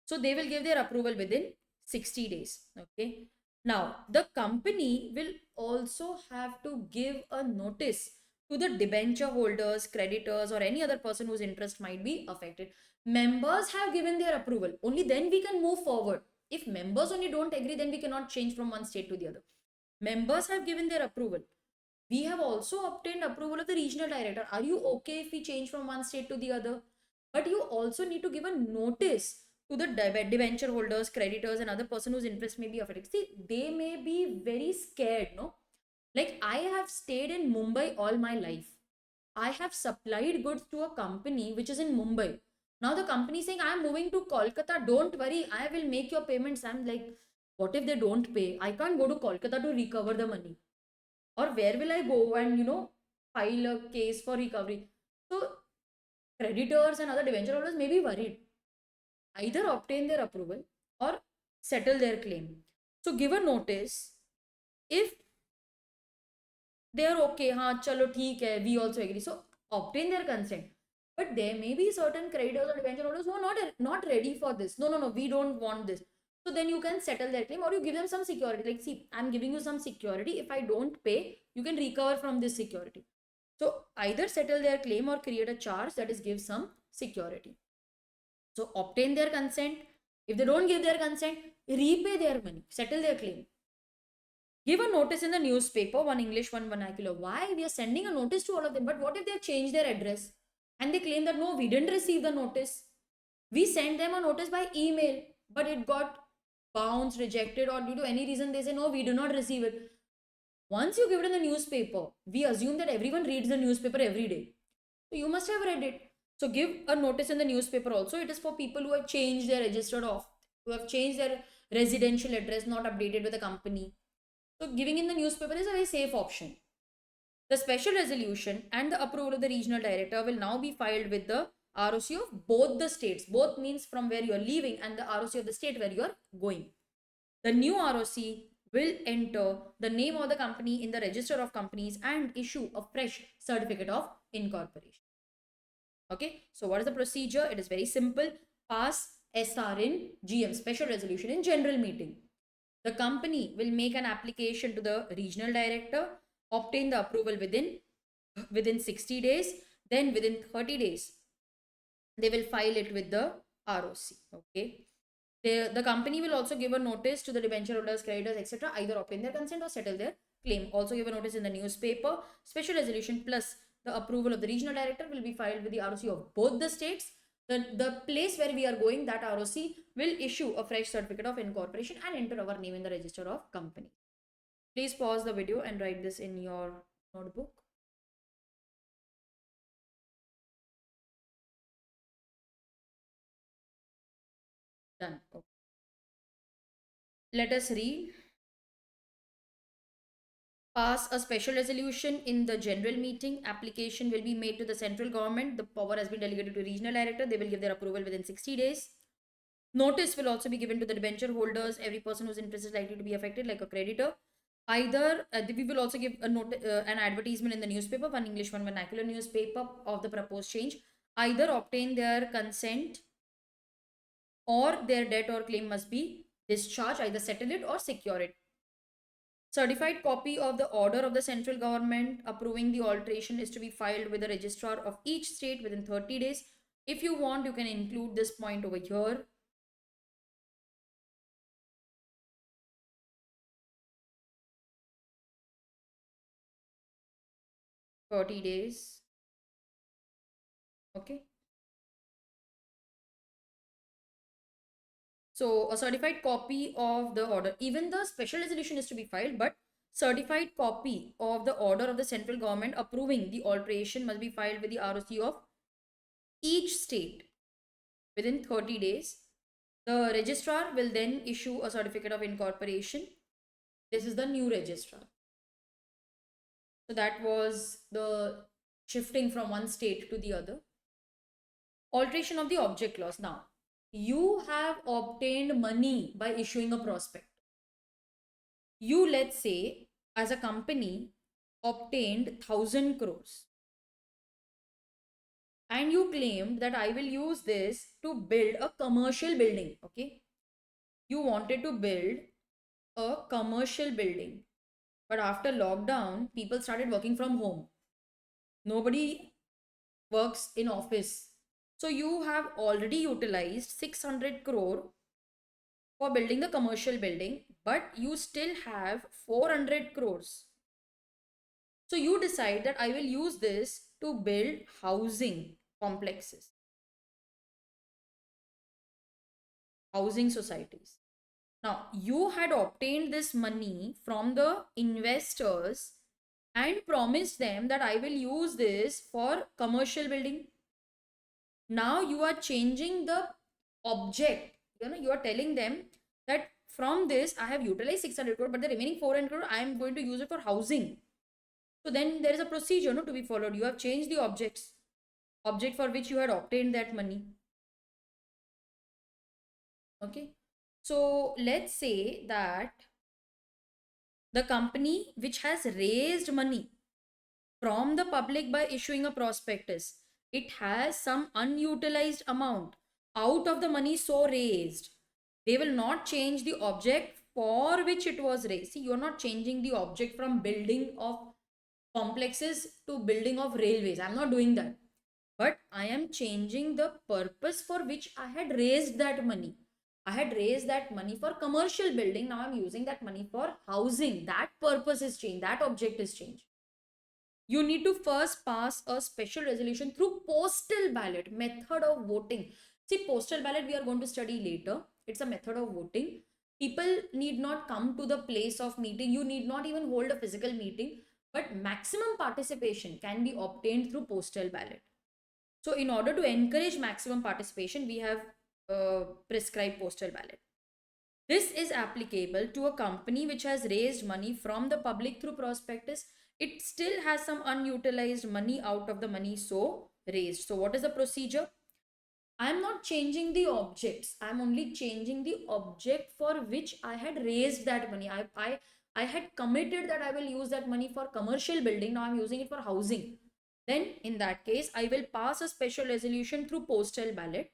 So they will give their approval within 60 days. Okay. Now, the company will also have to give a notice to the debenture holders, creditors, or any other person whose interest might be affected. Members have given their approval. Only then we can move forward. If members only don't agree, then we cannot change from one state to the other. Members have given their approval. We have also obtained approval of the regional director. Are you okay if we change from one state to the other? But you also need to give a notice to the debenture holders, creditors, and other person whose interest may be affected. See, they may be very scared, no? Like I have stayed in Mumbai all my life. I have supplied goods to a company which is in Mumbai. Now the company is saying, I am moving to Kolkata. Don't worry, I will make your payments. I'm like, what if they don't pay? I can't go to Kolkata to recover the money. Or where will I go and, file a case for recovery? So creditors and other debenture holders may be worried. Either obtain their approval or settle their claim. So give a notice. If they are okay, chalo theek hai, we also agree. So obtain their consent. But there may be certain creditors or debenture holders who are not ready for this. No, we don't want this. So then you can settle their claim or you give them some security. Like, see, I'm giving you some security. If I don't pay, you can recover from this security. So either settle their claim or create a charge, that is give some security. So obtain their consent. If they don't give their consent, repay their money, settle their claim. Give a notice in the newspaper, one English, one vernacular. Why? We are sending a notice to all of them. But what if they change their address and they claim that no, we didn't receive the notice. We sent them a notice by email, but it got bounced, rejected, or due to any reason they say no, we do not receive it. Once you give it in the newspaper, we assume that everyone reads the newspaper every day. So you must have read it. So give a notice in the newspaper also. It is for people who have changed their registered off, who have changed their residential address, not updated with the company. So giving in the newspaper is a very safe option. The special resolution and the approval of the regional director will now be filed with the ROC of both the states. Both means from where you are leaving and the ROC of the state where you are going. The new ROC will enter the name of the company in the register of companies and issue a fresh certificate of incorporation. Okay, so what is the procedure? It is very simple. Pass SR in GM, special resolution in general meeting. The company will make an application to the regional director, obtain the approval within 60 days, then within 30 days they will file it with the ROC. Okay, the company will also give a notice to the debenture holders, creditors, etc., either obtain their consent or settle their claim. Also give a notice in the newspaper. Special resolution plus the approval of the regional director will be filed with the ROC of both the states. The place where we are going, that ROC will issue a fresh certificate of incorporation and enter our name in the register of company. Please pause the video and write this in your notebook. Done. Okay. Let us read. Pass a special resolution in the general meeting. Application will be made to the central government. The power has been delegated to regional director. They will give their approval within 60 days. Notice will also be given to the debenture holders. Every person whose interest is likely to be affected, like a creditor. Either we will also give a an advertisement in the newspaper, one English, one vernacular newspaper, of the proposed change. Either obtain their consent or their debt or claim must be discharged. Either settle it or secure it. Certified copy of the order of the central government approving the alteration is to be filed with the registrar of each state within 30 days. If you want, you can include this point over here. "30 days. Okay. So a certified copy of the order, even the special resolution is to be filed, but certified copy of the order of the central government approving the alteration must be filed with the ROC of each state within 30 days. The registrar will then issue a certificate of incorporation. This is the new registrar. So that was the shifting from one state to the other. Alteration of the object clause. Now, you have obtained money by issuing a prospect. You, let's say, as a company, obtained 1,000 crores. And you claimed that I will use this to build a commercial building. Okay. You wanted to build a commercial building. But after lockdown, people started working from home. Nobody works in office. So you have already utilized 600 crore for building the commercial building, but you still have 400 crores. So you decide that I will use this to build housing complexes, housing societies. Now, you had obtained this money from the investors and promised them that I will use this for commercial building. Now you are changing the object. You are telling them that from this I have utilized 600 crore, but the remaining 400 crore I am going to use it for housing. So then there is a procedure to be followed. You have changed the object for which you had obtained that money. Okay. So let's say that the company which has raised money from the public by issuing a prospectus, it has some unutilized amount out of the money so raised. They will not change the object for which it was raised. See, you're not changing the object from building of complexes to building of railways. I'm not doing that. But I am changing the purpose for which I had raised that money. I had raised that money for commercial building. Now I'm using that money for housing. That purpose is changed. That object is changed. You need to first pass a special resolution through postal ballot, method of voting. See, postal ballot we are going to study later. It's a method of voting. People need not come to the place of meeting. You need not even hold a physical meeting, but maximum participation can be obtained through postal ballot. So in order to encourage maximum participation, we have prescribed postal ballot. This is applicable to a company which has raised money from the public through prospectus. It still has some unutilized money out of the money so raised. So what is the procedure? I'm not changing the objects. I'm only changing the object for which I had raised that money. I had committed that I will use that money for commercial building. Now I'm using it for housing. Then in that case, I will pass a special resolution through postal ballot.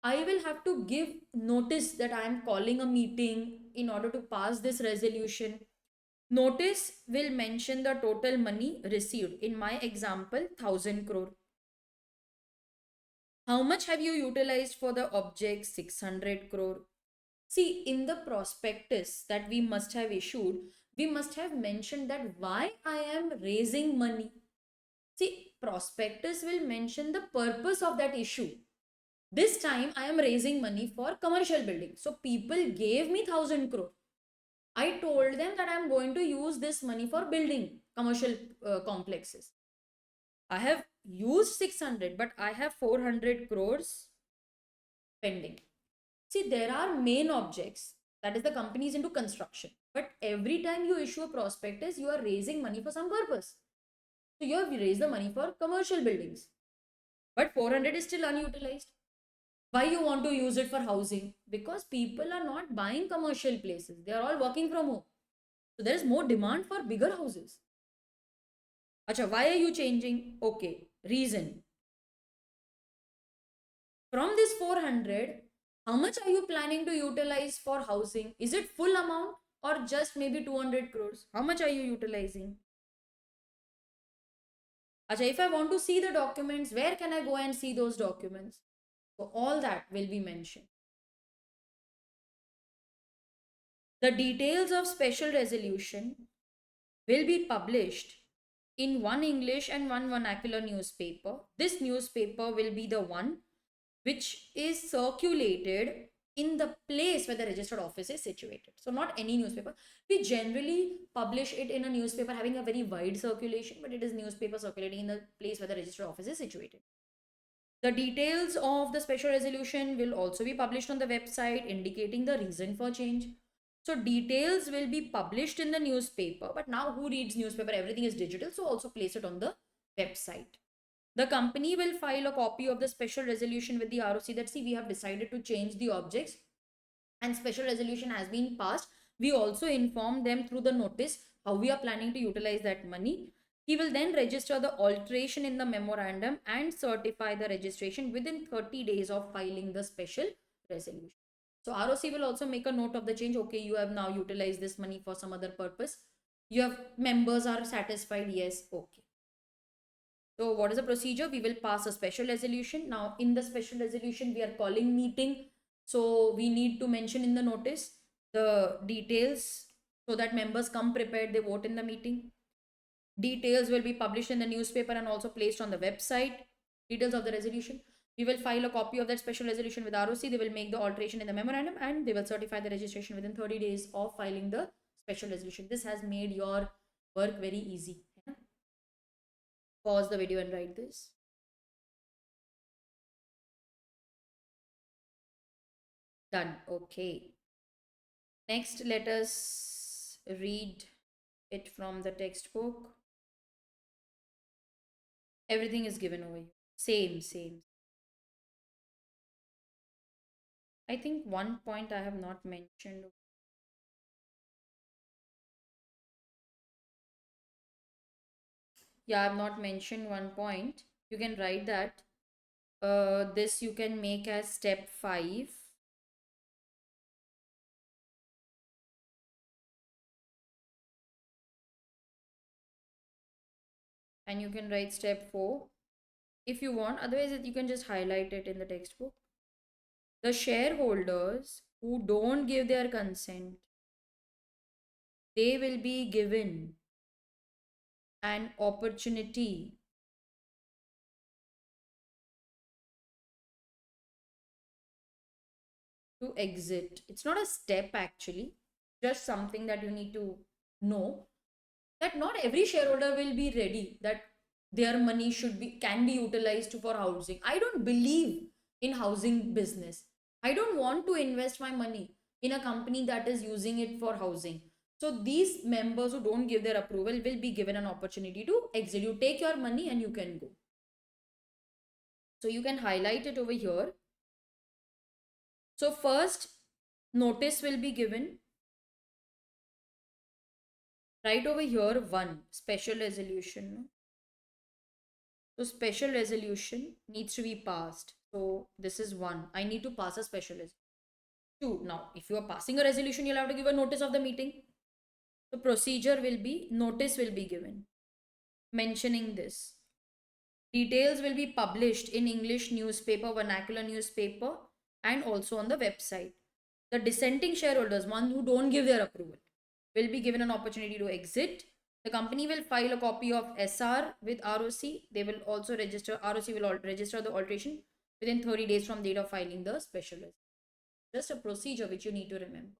I will have to give notice that I am calling a meeting in order to pass this resolution. Notice will mention the total money received. In my example, 1000 crore. How much have you utilized for the object? 600 crore. See, in the prospectus that we must have issued, we must have mentioned that why I am raising money. See, prospectus will mention the purpose of that issue. This time I am raising money for commercial building. So people gave me 1000 crore. I told them that I am going to use this money for building commercial complexes. I have used 600, but I have 400 crores pending. See, there are main objects, that is the companies into construction. But every time you issue a prospectus, you are raising money for some purpose. So you have raised the money for commercial buildings. But 400 is still unutilized. Why you want to use it for housing? Because people are not buying commercial places. They are all working from home. So there is more demand for bigger houses. Acha, why are you changing? Okay, reason. From this 400, how much are you planning to utilize for housing? Is it full amount or just maybe 200 crores? How much are you utilizing? Acha, if I want to see the documents, where can I go and see those documents? So all that will be mentioned. The details of special resolution will be published in one English and one vernacular newspaper. This newspaper will be the one which is circulated in the place where the registered office is situated. So not any newspaper. We generally publish it in a newspaper having a very wide circulation, but it is newspaper circulating in the place where the registered office is situated. The details of the special resolution will also be published on the website indicating the reason for change. So details will be published in the newspaper, but now who reads newspaper? Everything is digital, so also place it on the website. The company will file a copy of the special resolution with the ROC that see we have decided to change the objects and special resolution has been passed. We also inform them through the notice how we are planning to utilize that money. He will then register the alteration in the memorandum and certify the registration within 30 days of filing the special resolution. So ROC will also make a note of the change. Okay, you have now utilized this money for some other purpose. Your members are satisfied. Yes, okay. So what is the procedure? We will pass a special resolution. Now in the special resolution, we are calling meeting. So we need to mention in the notice the details so that members come prepared, they vote in the meeting. Details will be published in the newspaper and also placed on the website. Details of the resolution. We will file a copy of that special resolution with ROC. They will make the alteration in the memorandum and they will certify the registration within 30 days of filing the special resolution. This has made your work very easy. Pause the video and write this. Done. Okay. Next, let us read it from the textbook. Everything is given over here. Same. I think one point I have not mentioned. Yeah, I have not mentioned one point. You can write that. This you can make as step 5. And you can write step 4 if you want. Otherwise, you can just highlight it in the textbook. The shareholders who don't give their consent, they will be given an opportunity to exit. It's not a step actually, just something that you need to know, that not every shareholder will be ready that their money can be utilized for housing. I don't believe in housing business. I don't want to invest my money. in a company that is using it for housing. So these members who don't give their approval will be given an opportunity to exit. You take your money and you can go. So you can highlight it over here. So first notice will be given. Right over here, one special resolution. So special resolution needs to be passed. So this is one. I need to pass a special resolution. Two. Now, if you are passing a resolution, you'll have to give a notice of the meeting. The procedure will be notice will be given mentioning this. Details will be published in English newspaper, vernacular newspaper, and also on the website. The dissenting shareholders, one who don't give their approval, will be given an opportunity to exit. The company will file a copy of SR with ROC. They will also register, ROC will register the alteration within 30 days from date of filing the special resolution. Just a procedure which you need to remember.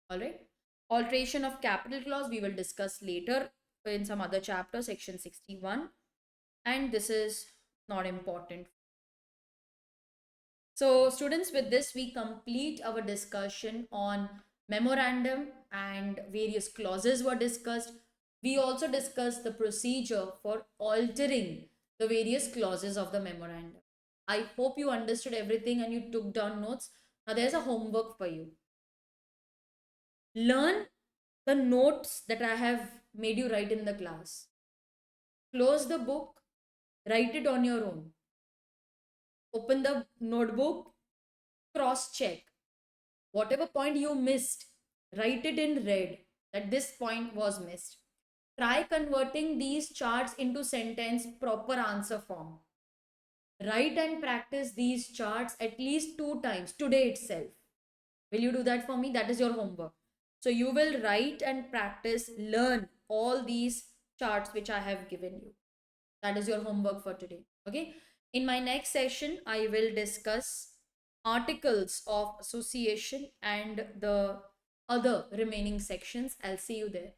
All right. Alteration of capital clause we will discuss later in some other chapter, section 61. And this is not important. So students, with this we complete our discussion on memorandum and various clauses were discussed. We also discussed the procedure for altering the various clauses of the memorandum. I hope you understood everything and you took down notes. Now there's a homework for you. Learn the notes that I have made you write in the class. Close the book, write it on your own. Open the notebook, cross check. Whatever point you missed, write it in red that this point was missed. Try converting these charts into sentence proper answer form. Write and practice these charts at least 2 times today itself. Will you do that for me? That is your homework. So you will write and practice, learn all these charts which I have given you. That is your homework for today. Okay. In my next session, I will discuss articles of association and the other remaining sections. I'll see you there.